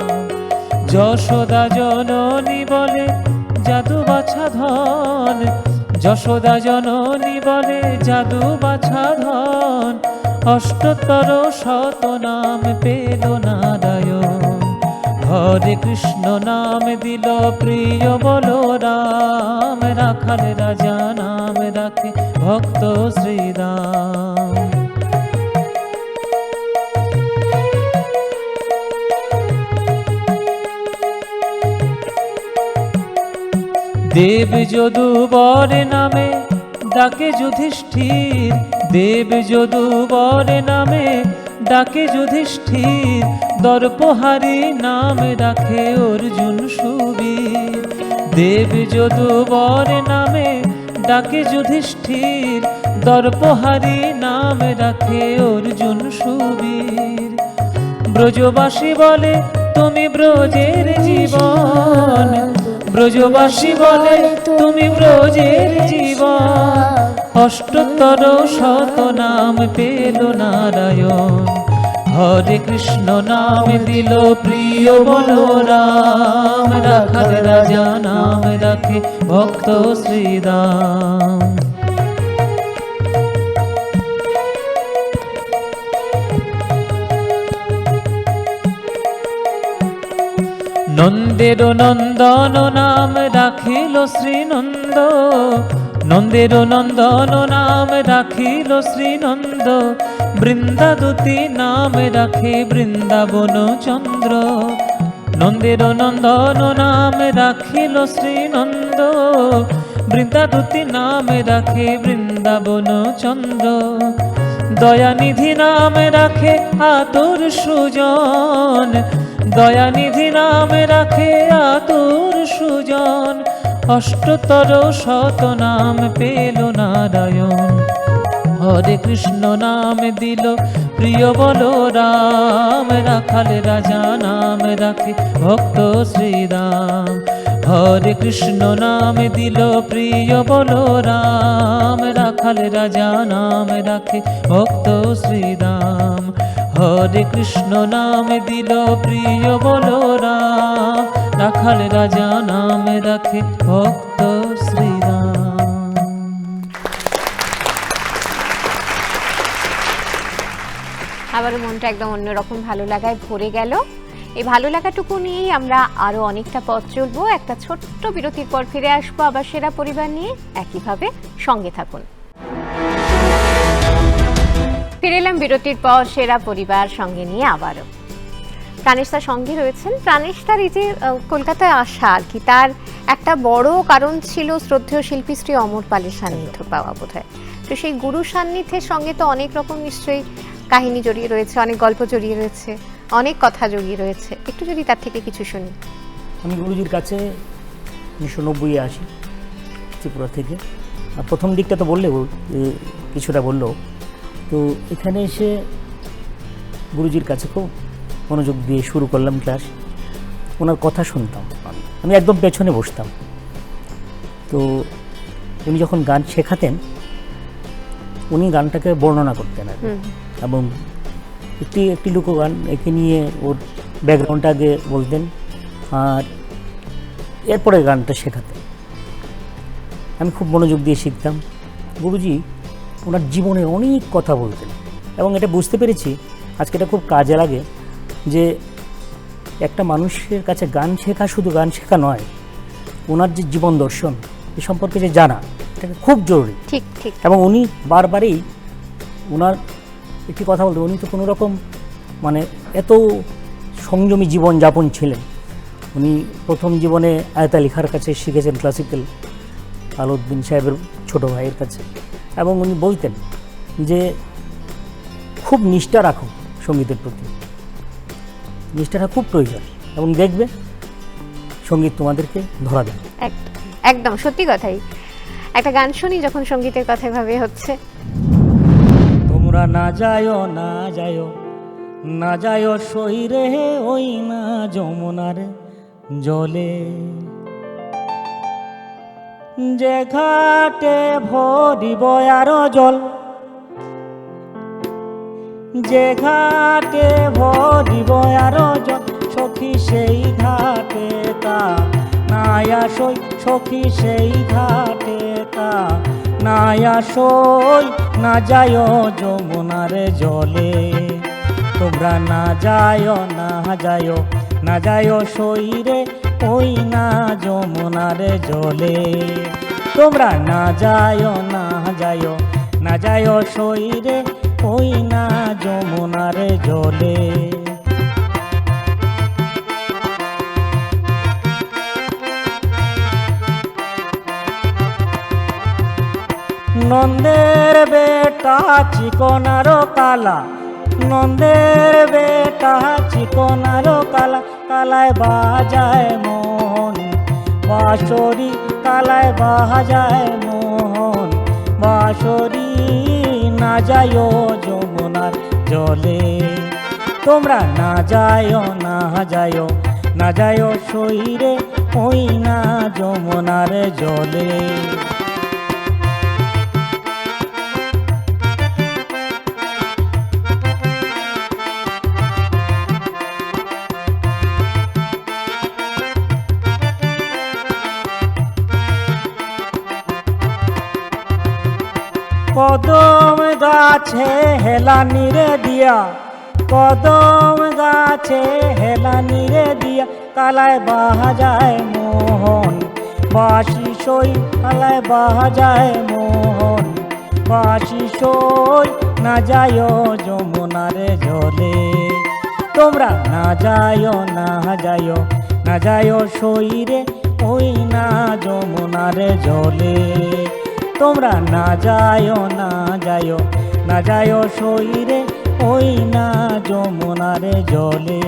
E: যশোদা জননী বলে জাদু বাছা ধন, যশোদা জননী বলে জাদু বাছা ধন। অষ্টতর শত নাম পেল নারায়ণ, হরে কৃষ্ণ নাম দিল প্রিয় বলো রাম, রাখাল রাজা নাম রাখে ভক্ত শ্রীরাম। দেব যদুবর নামে ডাকে যুধিষ্ঠির, দেব যদুবর নামে ডাকে যুধিষ্ঠির। দর্পহারি নাম রাখে অর্জুন সুবীর, দেব যদুবর নামে ডাকে যুধিষ্ঠির। দর্পহারি নাম রাখে অর্জুন সুবীর। ব্রজবাসী বলে তুমি ব্রজের জীবন, ব্রজবাসী বলে তুমি ব্রজের জীবন। অষ্টতর শত নাম পেল নারায়ণ, হরে কৃষ্ণ নাম দিল প্রিয় বলো রাম, রাখাল রাজা নাম রাখে ভক্ত শ্রীরাম।
C: নন্দের নন্দন নাম রাখিল শ্রীনন্দ, নন্দের নন্দন নাম রাখিল শ্রীনন্দ, বৃন্দাদতী নাম রাখে বৃন্দাবন চন্দ্র। নন্দের নন্দন নাম রাখিল শ্রীনন্দ, বৃন্দাদতী নাম রাখে বৃন্দাবন চন্দ্র। দয়ানিধি নাম রাখে আতুর সুজন, দয়ানিধি নাম রাখে আতুর সুজন। অষ্টতর শত নাম পেল নারায়ণ, হরে কৃষ্ণ নাম দিল প্রিয় বলরাম, রাখাল রাজা নাম রাখে ভক্ত শ্রীরাম। হরে কৃষ্ণ নাম দিল প্রিয় বলরাম, রাখাল রাজা নাম রাখে ভক্ত শ্রীরাম। হরে কৃষ্ণ নাম দিল প্রিয় বলরাম, রাখাল রাজা নাম রাখে ভক্ত শ্রীরাম।
A: আবারও মনটা একদম অন্যরকম ভালো লাগায় ভরে গেল। এই ভালো লাগাটুকু নিয়েই আমরা আরো অনেকটা পথ চলবো। একটা ছোট্ট বিরতির পর ফিরে আসবো আবার সেরা পরিবার নিয়ে, একইভাবে সঙ্গে থাকুন। ফিরে এলাম বিরতির পর সেরা পরিবার সঙ্গে নিয়ে আবারও। প্রাণেশদার সঙ্গে রয়েছেন। প্রাণেশদার এই যে কলকাতায় আসা আর কি, তার একটা বড় কারণ ছিল শ্রদ্ধেয় শিল্পী শ্রী অমর পালের সান্নিধ্য পাওয়া বোধহয়। তো সেই গুরু সান্নিধ্যের সঙ্গে তো অনেক রকম নিশ্চয়ই কাহিনী জড়িয়ে রয়েছে, অনেক গল্প জড়িয়ে রয়েছে, অনেক কথা জড়িয়ে রয়েছে। একটু যদি তার থেকে কিছু শুনি।
B: আমি গুরুজির কাছে 1990 আসি ত্রিপুরা থেকে। আর প্রথম দিকটা তো বললে কিছুটা বললো, তো এখানে এসে গুরুজির কাছে খুব মনোযোগ দিয়ে শুরু করলাম ক্লাস। ওনার কথা শুনতাম, আমি একদম পেছনে বসতাম। তো উনি যখন গান শেখাতেন, উনি গানটাকে বর্ণনা করতেন আর কি। এবং একটি লোকগান একে নিয়ে ওর ব্যাকগ্রাউন্ডটা আগে বলতেন, আর এরপরে গানটা শেখাতেন। আমি খুব মনোযোগ দিয়ে শিখতাম। গুরুজি ওনার জীবনে অনেক কথা বলতেন, এবং এটা বুঝতে পেরেছি আজকে এটা খুব কাজে লাগে যে একটা মানুষের কাছে গান শেখা শুধু গান শেখা নয়, ওনার যে জীবন দর্শন এ সম্পর্কে যে জানা, এটা খুব জরুরি।
A: ঠিক ঠিক।
B: এবং উনি বারবারই ওনার একটি কথা বলতেন, উনি তো কোনো রকম মানে এত সংযমী জীবনযাপন ছিলেন। উনি প্রথম জীবনে আয়তা লিখার কাছে শিখেছেন ক্লাসিক্যাল, আলাউদ্দিন সাহেবের ছোট ভাইয়ের কাছে। এবং উনি বলতেন যে খুব নিষ্ঠা রাখো সঙ্গীতের প্রতি, নিষ্ঠাটা খুব প্রয়োজন, এবং দেখবে সঙ্গীত তোমাদেরকে ধরা দেবে।
A: একদম সত্যি কথাই। একটা গান শুনি যখন সঙ্গীতের কথা ভাবে হচ্ছে।
B: তোমরা না যায়ও না যায়ও না যায়ও সইরে ওই না যমুনার জলে, যে ঘাটে ভরিব আরো জল, যে ঘাটে ভরিব আরো জল, সখী সেই ঘাটে তা নায়া সই, সখী সেই ঘাটে তা নায়া সই, না যায় যমুনার জলে। তোমরা না যায় না যায় না যায় সইরে ওই না যমুনার জলে। তোমরা না যায় না যায় না যায় সইরে ওই না যমুনার জলে। নন্দের বেটা চিকনার কালা, নন্দের বেটা চিকনার কালা, কালায় বাজায় মোহন বাঁশরি, কালায় বাজায় মোহন বাঁশরি, না যায় যমুনার জলে। তোমরা না যায় না যায় না যায় সইরে ওই না যমুনার জলে। কদম গাছে হেলানি রে দিয়া, কদম গাছে হেলানি রে দিয়া,
E: কালায় বাজায় মোহন, বাঁশি সই কালায় বাজায় মোহন, বাঁশি সই না যায় যমুনার জলে। তোমরা না যায় না যায় না যায় সই রে ওই না যমুনার জলে। তোমরা না যায় না যায় না যায় সই রে ওই না যমুনার জলে।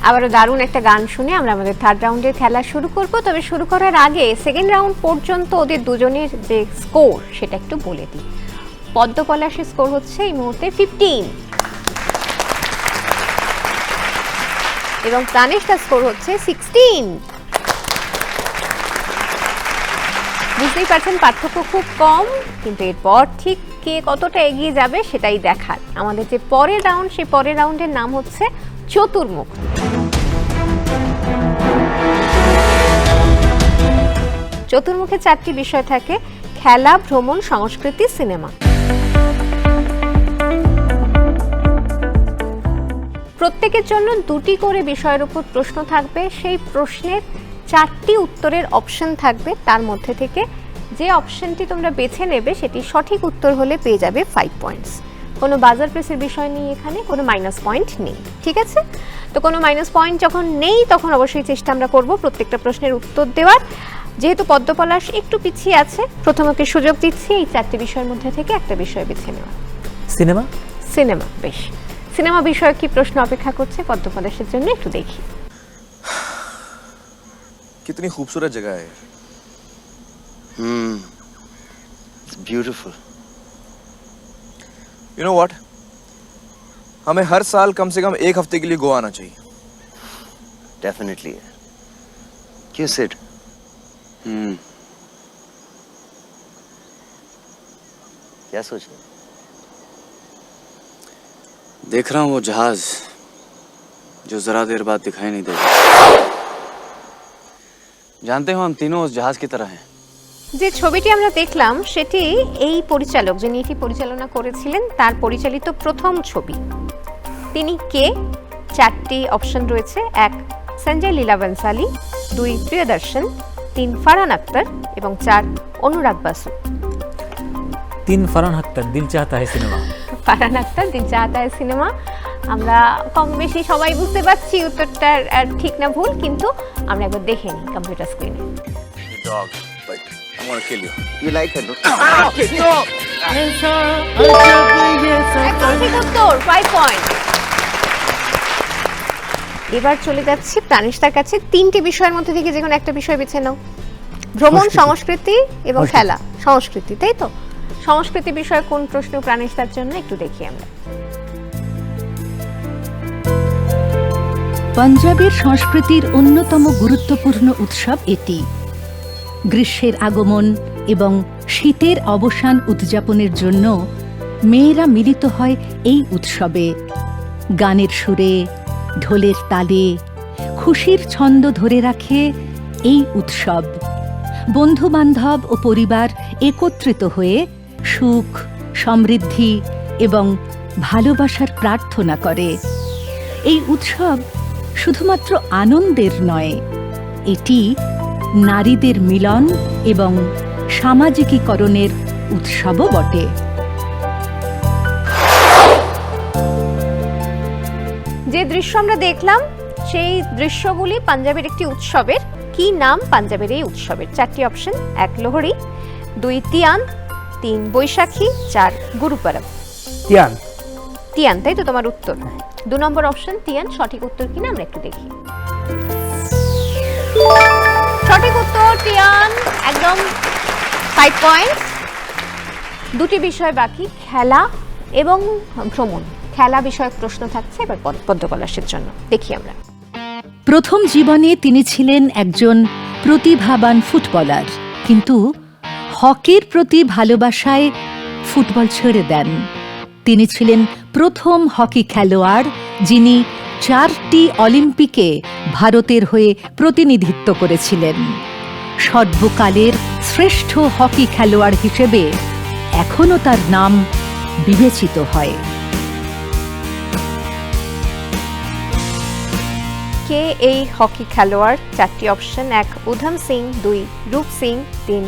A: আবারও দারুণ একটা গান শুনে আমরা আমাদের থার্ড রাউন্ডের খেলা শুরু করব। তবে শুরু করার আগে সেকেন্ড রাউন্ড পর্যন্ত ওদের দুজনের যে স্কোর সেটা একটু বলে দিই। পদ্মপলাশের স্কোর হচ্ছে এই মুহূর্তে 15 এবং প্রাণেশটার স্কোর হচ্ছে 16। বুঝতেই পারছেন পার্থক্য খুব কম, কিন্তু এরপর ঠিক কে কতটা এগিয়ে যাবে সেটাই দেখার। আমাদের যে পরের রাউন্ড, সেই পরের রাউন্ডের নাম হচ্ছে চতুর্মুখ। চতুর্মুখে 4টি বিষয় থাকে: খেলা, ভ্রমণ, সংস্কৃতি, সিনেমা। প্রত্যেকের জন্য 2টি করে বিষয়ের উপর প্রশ্ন থাকবে। সেই প্রশ্নের 4টি উত্তরের অপশন থাকবে। তার মধ্যে থেকে যে অপশনটি তোমরা বেছে নেবে সেটি সঠিক উত্তর হলে পেয়ে যাবে 5 পয়েন্টস। কোনো বাজার প্রেসের বিষয় নেই, এখানে কোনো মাইনাস পয়েন্ট নেই, ঠিক আছে? তো কোনো মাইনাস পয়েন্ট যখন নেই তখন অবশ্যই চেষ্টা আমরা করব প্রত্যেকটা প্রশ্নের উত্তর দেওয়ার। যেহেতু পদ্মপলাশ একটু পিছিয়ে আছে, প্রথমকে সুযোগ দিচ্ছি এই 4টি বিষয়ের মধ্যে থেকে একটা বিষয় বেছে নেওয়া।
C: সিনেমা।
A: সিনেমা, বেশ। সিনেমা বিষয়ে কি প্রশ্ন অপেক্ষা করছে পদ্মপলাশের জন্য একটু দেখি।
I: कितनी खूबसूरत जगह है। It's beautiful. You know what? हमें हर साल कम से कम 1 हफ्ते के लिए गोवा आना चाहिए। Definitely. क्यों सिड? क्या सोच रहे?
J: देख रहा हूँ वो जहाज जो जरा देर बाद दिखाई नहीं देगा। जानते हो हम तीनों उस जहाज की तरह हैं।
A: যে ছবিটি আমরা দেখলাম সেটি এই পরিচালক যিনি এটি পরিচালনা করেছিলেন তার পরিচালিত প্রথম ছবি। তিনি কে? 4টি অপশন রয়েছে: 1 সঞ্জয় লীলা বনসালি, 2 প্রিয়দর্শন, 3 ফারহান আক্তার এবং 4 অনুরাগ বাসু।
C: 3 ফারহান আক্তার, দিল চাহতা হ্যায় সিনেমা।
A: ফারহান আক্তার, দিল চাহতা হ্যায় সিনেমা। আমরা কম বেশি সবাই বুঝতে পারছি উত্তরটা ঠিক না ভুল, কিন্তু আমরা একবার দেখে নিই কম্পিউটার স্ক্রিনে।
I: Dog, but I want to kill you. You like her, no?
A: একদম ঠিক উত্তর, 5 পয়েন্ট। এবার চলে যাচ্ছি প্রাণেশতার কাছে। 3টি বিষয়ের মধ্যে থেকে যে কোনো একটা বিষয় বেছে নাও। ভ্রমণ, সংস্কৃতি এবং খেলা। সংস্কৃতি, তাই তো? সংস্কৃতি বিষয়ে কোন প্রশ্ন প্রাণেশতার জন্য একটু দেখি আমরা।
K: পাঞ্জাবের সংস্কৃতির অন্যতম গুরুত্বপূর্ণ উৎসব এটি। গ্রীষ্মের আগমন এবং শীতের অবসান উদযাপনের জন্য মেয়েরা মিলিত হয় এই উৎসবে। গানের সুরে, ঢোলের তালে খুশির ছন্দ ধরে রাখে এই উৎসব। বন্ধু বান্ধব ও পরিবার একত্রিত হয়ে সুখ, সমৃদ্ধি এবং ভালোবাসার প্রার্থনা করে। এই উৎসব শুধুমাত্র আনন্দের নয়, এটি নারীদের মিলন এবং সামাজিকীকরণের উৎসবও বটে।
A: যে দৃশ্য আমরা দেখলাম সেই দৃশ্যগুলি পাঞ্জাবের একটি উৎসবের। কি নাম পাঞ্জাবের এই উৎসবের? 4টি অপশন: 1 লোহড়ি, 2 তিয়ান, 3 বৈশাখী, 4 গুরুপরব।
B: তিয়ান।
A: তিয়ান, তাই তো তোমার উত্তর? 2 নম্বর অপশন তিয়ান সঠিক উত্তর কিনা আমরা একটু দেখি। সঠিক উত্তর তিয়ান, একদম 5 পয়েন্ট। 2টি বিষয় বাকি, খেলা এবং ভ্রমণ। খেলা বিষয়ক প্রশ্ন থাকছে এবার পদ্মপলাশের জন্য, দেখি আমরা।
K: প্রথম জীবনে তিনি ছিলেন একজন প্রতিভাবান ফুটবলার, কিন্তু হকির প্রতি ভালোবাসায় ফুটবল ছেড়ে দেন। তিনি ছিলেন প্রথম হকি খেলোয়াড় যিনি 4টি অলিম্পিকে ভারতের হয়ে প্রতিনিধিত্ব করেছিলেন। সর্বকালের শ্রেষ্ঠ হকি খেলোয়াড় হিসেবে এখনও তার নাম বিবেচিত হয়।
A: কে এই হকি খেলোয়াড়? 4টি অপশন: 1 উধম সিং, 2 রূপ সিং, 3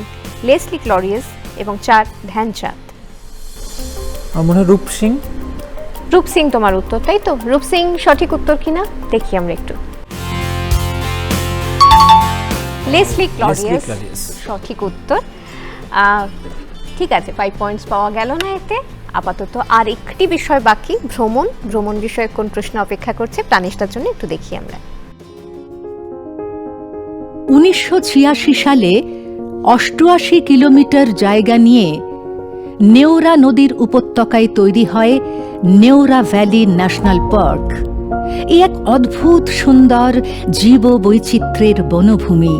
A: লেসলি ক্লরিয়াস এবং 4 ধ্যানচাঁদ।
C: আমার মনে হয় রূপ সিং।
A: রূপ সিং তোমার উত্তর, তাই তো? রূপ সিং সঠিক উত্তর কিনা দেখি আমরা একটু। লেসলি ক্লরিয়াস সঠিক উত্তর। ঠিক আছে, 5 পয়েন্টস পাওয়া গেল না এতে। আপাতত আর একটি বিষয় বাকি, ভ্রমণ। ভ্রমণ বিষয়ে কোন প্রশ্ন অপেক্ষা করছে প্রাণেশটার জন্য একটু দেখি আমরা।
K: 1986 সালে 88 কিলোমিটার জায়গা নিয়ে নেওরা নদীর উপত্যকায় তৈরি হয় নেওরা ভ্যালি ন্যাশনাল পার্ক। এ এক অদ্ভুত সুন্দর জীব বৈচিত্র্যের বনভূমি।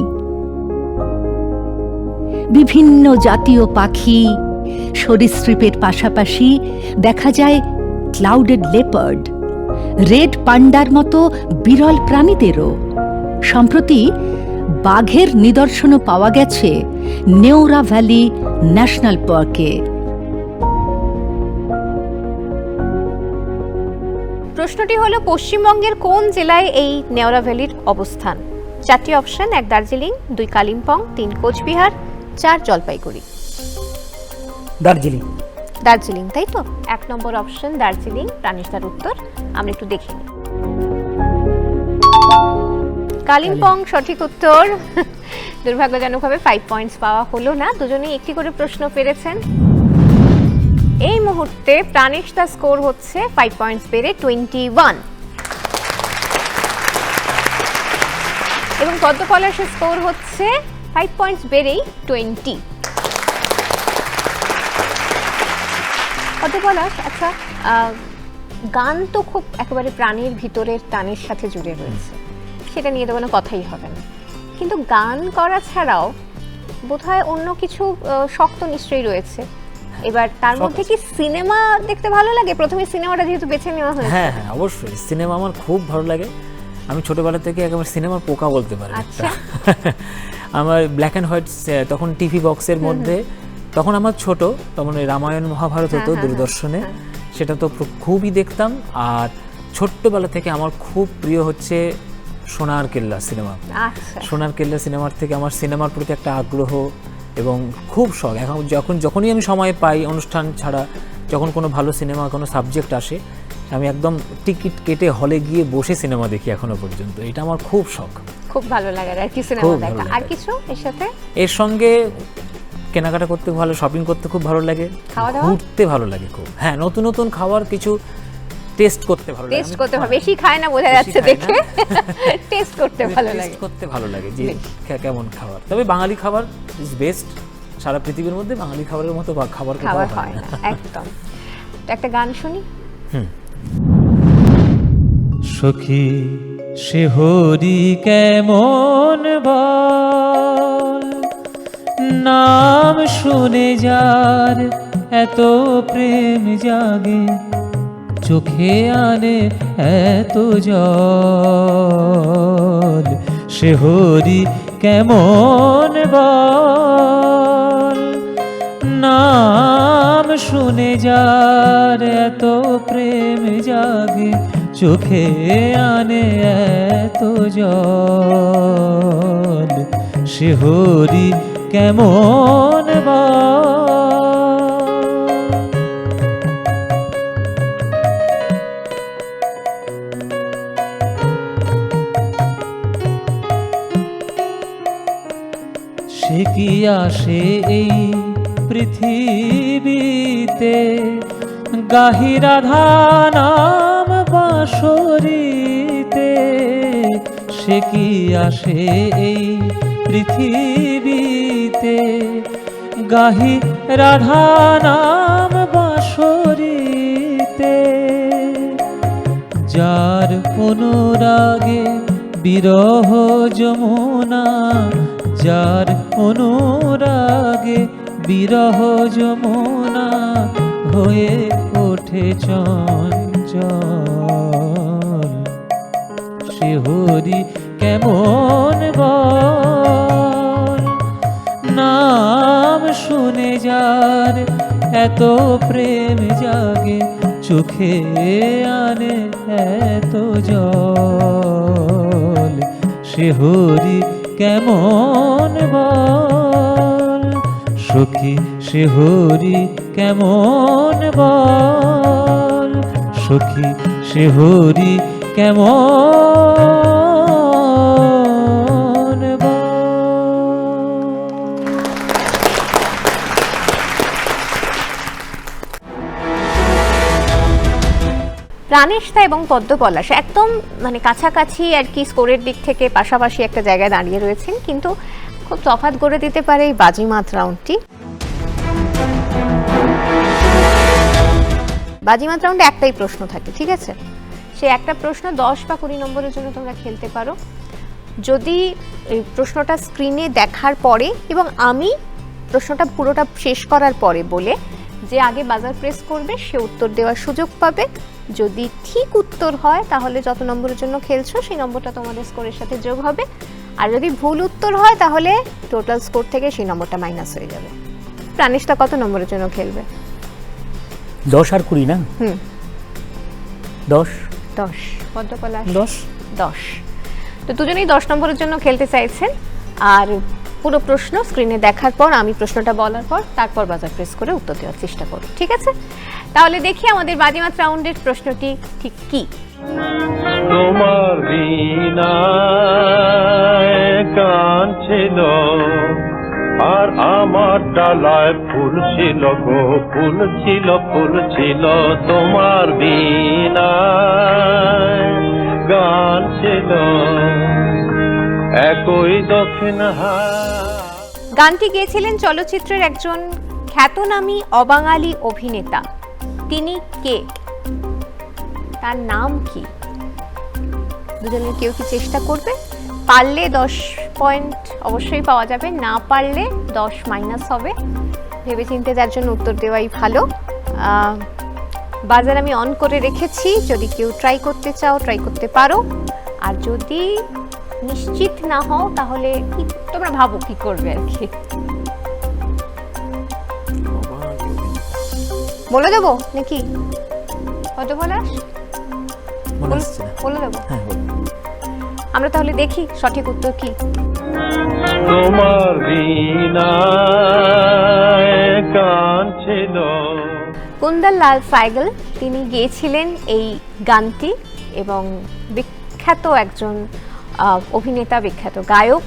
K: বিভিন্ন জাতীয় পাখি, সরীসৃপের পাশাপাশি দেখা যায় ক্লাউডেড লেপার্ড, রেড পান্ডার মতো বিরল প্রাণীদেরও। সম্প্রতি বাঘের নিদর্শনও পাওয়া গেছে নেওরা ভ্যালি ন্যাশনাল পার্কে।
A: প্রশ্নটি হলো পশ্চিমবঙ্গের কোন জেলায় এই নেওরা ভ্যালির অবস্থান? 4টি অপশন: 1 দার্জিলিং, 2 কালিম্পং, 3 কোচবিহার, 4 জলপাইগুড়ি।
B: দার্জিলিং।
A: দার্জিলিং, তাই তো? 1 নম্বর অপশন দার্জিলিং প্রাণেশদার উত্তর। আমরা একটু দেখে নিই। কালিম্পং সঠিক উত্তর। দুর্ভাগ্যজনকভাবে 5 পয়েন্টস পাওয়া হলো না, দুজনেই একটি করে প্রশ্ন পেরেছেন। এই মুহূর্তে প্রাণেশদার স্কোর হচ্ছে 5 পয়েন্টস বেড়ে 21 এবং পদ্ম পলাশের স্কোর হচ্ছে 5 পয়েন্টস বেড়েই 20। পদ্ম পলাশ, আচ্ছা, গান তো খুব একেবারে প্রাণের ভিতরের টানের সাথে জুড়ে রয়েছে, সেটা নিয়ে তো কোনো কথাই হবে না। কিন্তু গান করা ছাড়াও বোধহয় অন্য কিছু শখ তো নিশ্চয়ই রয়েছে। এবার তার মধ্যে কি সিনেমা দেখতে ভালো লাগে? প্রথমে সিনেমাটা যেহেতু বেছে নেওয়া হয়েছে।
C: হ্যাঁ হ্যাঁ, অবশ্যই সিনেমা আমার খুব ভালো লাগে। আমি ছোটবেলা থেকে একেবারে সিনেমার পোকা বলতে পারি।
A: আচ্ছা।
C: আমার ব্ল্যাক অ্যান্ড হোয়াইট, তখন টিভি বক্সের মধ্যে, তখন আমার ছোট, তখন রামায়ণ মহাভারত হতো দূরদর্শনে, সেটা তো খুবই দেখতাম। আর ছোট্টবেলা থেকে আমার খুব প্রিয় হচ্ছে সোনার কেল্লা সিনেমা। সোনার কেল্লা সিনেমার থেকে আমার সিনেমার প্রতি একটা আগ্রহ এবং খুব শখ। এখন যখনই আমি সময় পাই, অনুষ্ঠান ছাড়া যখন কোনো ভালো সিনেমা, কোনো সাবজেক্ট আসে, আমি একদম টিকিট কেটে হলে গিয়ে বসে সিনেমা দেখি এখনো পর্যন্ত। এটা আমার খুব শখ,
A: খুব ভালো লাগে আর কি সিনেমা দেখা। আর কিছু এর সাথে? এর
C: সঙ্গে কেনাকাটা করতে ভালো, শপিং করতে খুব ভালো লাগে, ঘুরতে ভালো লাগে খুব। হ্যাঁ, নতুন নতুন খাবার কিছু টেস্ট করতে ভালো লাগে।
A: টেস্ট করতে ভালো, বেশি খায় না বোঝা যাচ্ছে দেখে। টেস্ট করতে ভালো লাগে,
C: টেস্ট করতে ভালো লাগে যে কেমন খাবার। তবে বাঙালি খাবার ইজ বেস্ট। সারা পৃথিবীর মধ্যে বাঙালি খাবারের মতো খাবার
A: হয় না একদম। একটা গান শুনি।
E: সখী শিহরি কেমন বল, নাম শুনে যার এত প্রেম জাগে, চোখে আনে এত জল। শিহরি কেমন বল, নাম শুনে যার এত প্রেম জাগে, চোখে আনে এত জল। শিহরি কেমন সে কি আসে এই পৃথিবীতে, গাহি রাধা নাম বাঁশরীতে। সে কি আসে এই পৃথিবীতে, গাহি রাধা নাম বাঁশরীতে। যার অনুরাগে বিরহ যমুনা, যার অনুরাগে বিরহ যমুনা হয়ে ওঠে চঞ্চল। শিহরি কেমন বল, নাম শুনে যার
C: এত প্রেম জাগে চোখে আনে এত জল, সে হরি কেমন বল সখী, সে হরি কেমন বল সখী, সে হরি কেমন বল।
A: প্রাণেশদা এবং পদ্মপলাশ একদম মানে কাছাকাছি আর কি, স্কোরের দিক থেকে পাশাপাশি একটা জায়গায় দাঁড়িয়ে রয়েছেন, কিন্তু খুব তফাৎ করে দিতে পারে এই বাজিমাত রাউন্ডটি। বাজিমাত রাউন্ডে একটাই প্রশ্ন থাকে, ঠিক আছে? সে একটা প্রশ্ন 10 বা 20 নম্বরের জন্য তোমরা খেলতে পারো। যদি এই প্রশ্নটা স্ক্রিনে দেখার পরে এবং আমি প্রশ্নটা পুরোটা শেষ করার পরে বলে যে আগে বাজার প্রেস করবে সে উত্তর দেওয়ার সুযোগ পাবে। যদি ঠিক উত্তর হয় তাহলে যত নম্বরের জন্য খেলছো সেই নম্বরটা তোমাদের স্কোরের সাথে যোগ হবে, আর যদি ভুল উত্তর হয় তাহলে টোটাল স্কোর থেকে সেই নম্বরটা মাইনাস হয়ে যাবে। প্রাণেশদা কত নম্বরের জন্য খেলবে?
B: 10 আর 20 না? 10।
A: পদ্মপলাশ
C: 10।
A: তো দুজনেই 10 নম্বরের জন্য খেলতে চাইছেন। আর পুরো প্রশ্ন স্ক্রিনে দেখার পর আমি প্রশ্নটা বলার পর তারপর বাজার প্রেস করে উত্তর দেওয়ার চেষ্টা করব, ঠিক আছে? তাহলে দেখি আমাদের বাজিমাত রাউন্ডের প্রশ্নটি ঠিক কি।
L: তোমার বিনায় গান ছিল আর আমার ডালায় ফুল ছিল গো, ফুল ছিল, ফুল ছিল। তোমার বিনায় গান ছিল একই দক্ষিণ
A: গানটি গেয়েছিলেন চলচ্চিত্রের একজন খ্যাতনামী অবাঙালি অভিনেতা। তিনি কে? তার নাম কি? দুজনের কেউ কি চেষ্টা করবে? পারলে 10 পয়েন্ট অবশ্যই পাওয়া যাবে, না পারলে 10 মাইনাস হবে। ভেবেচিন্তে যার জন্য উত্তর দেওয়াই ভালো। বাজার আমি অন করে রেখেছি, যদি কেউ ট্রাই করতে চাও ট্রাই করতে পারো। আর যদি নিশ্চিত না হও তাহলে কি তোমরা ভাবো কি করবে আর কি। বলে দেবো নাকি? পদ্মপলাশ বলে দেবো? আমরা তাহলে দেখি সঠিক উত্তর কি।
L: তোমার বিনায় গান ছিল।
A: কুন্দন সাইগল তিনি গেয়েছিলেন এই গানটি এবং বিখ্যাত একজন অভিনেতা, বিখ্যাত গায়ক।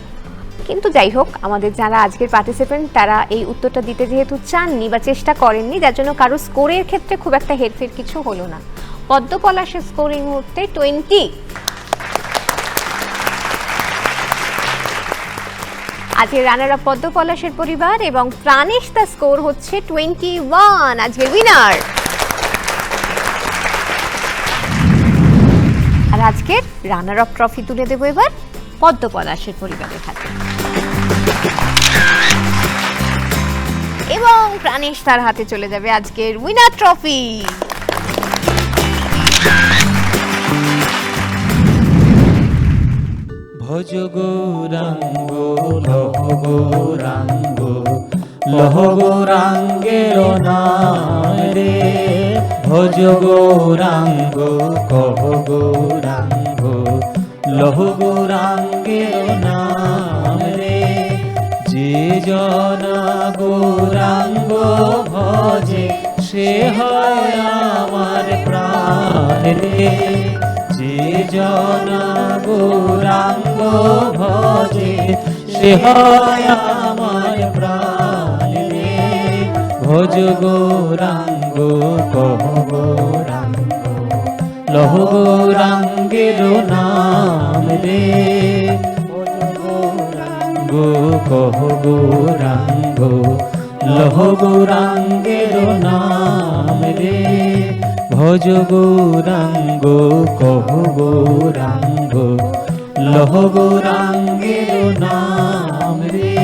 A: কিন্তু যাই হোক, আমাদের যারা আজকের পার্টিসিপেন্ট তারা এই উত্তরটা দিতে যেহেতু চাননি বা চেষ্টা করেননি, যার জন্য কারো স্কোরের ক্ষেত্রে খুব একটা হেরফের কিছু হলো না। পদ্মপলাশের স্কোর এই মুহূর্তে 20। আজকের রানার আপ পদ্মপলাশের পরিবার এবং প্রাণেশদা স্কোর হচ্ছে 21। আজকের উইনার। আর আজকের রানার আপ ট্রফি তুলে দেবো এবার পদ্মপলাশের পরিবারের হাতে এবং প্রাণেশদার হাতে চলে যাবে আজকের উইনার ট্রফি।
E: ভজ গৌরাঙ্গ লহ গৌরাঙ্গ, লহ গৌরাঙ্গের নাম রে। ভজ গৌরাঙ্গ কহ গৌরাঙ্গ, লহ গৌরাঙ্গের নাম রে। যে জনা গৌরাঙ্গ ভজে সে হয় আমার প্রাণ রে। যে জনা গৌরাঙ্গ ভজে সে হয় আমার প্রাণ রে। ভজ গৌরাঙ্গ কহ গৌরাঙ্গ, লহ গৌরাঙ্গের নাম রে। গৌরাঙ্গ কহ গৌরাঙ্গ, লহ গৌরাঙ্গের নাম রে। ভজ গৌরাঙ্গ কহ গৌরাঙ্গ, লহ গৌরাঙ্গের নাম রে।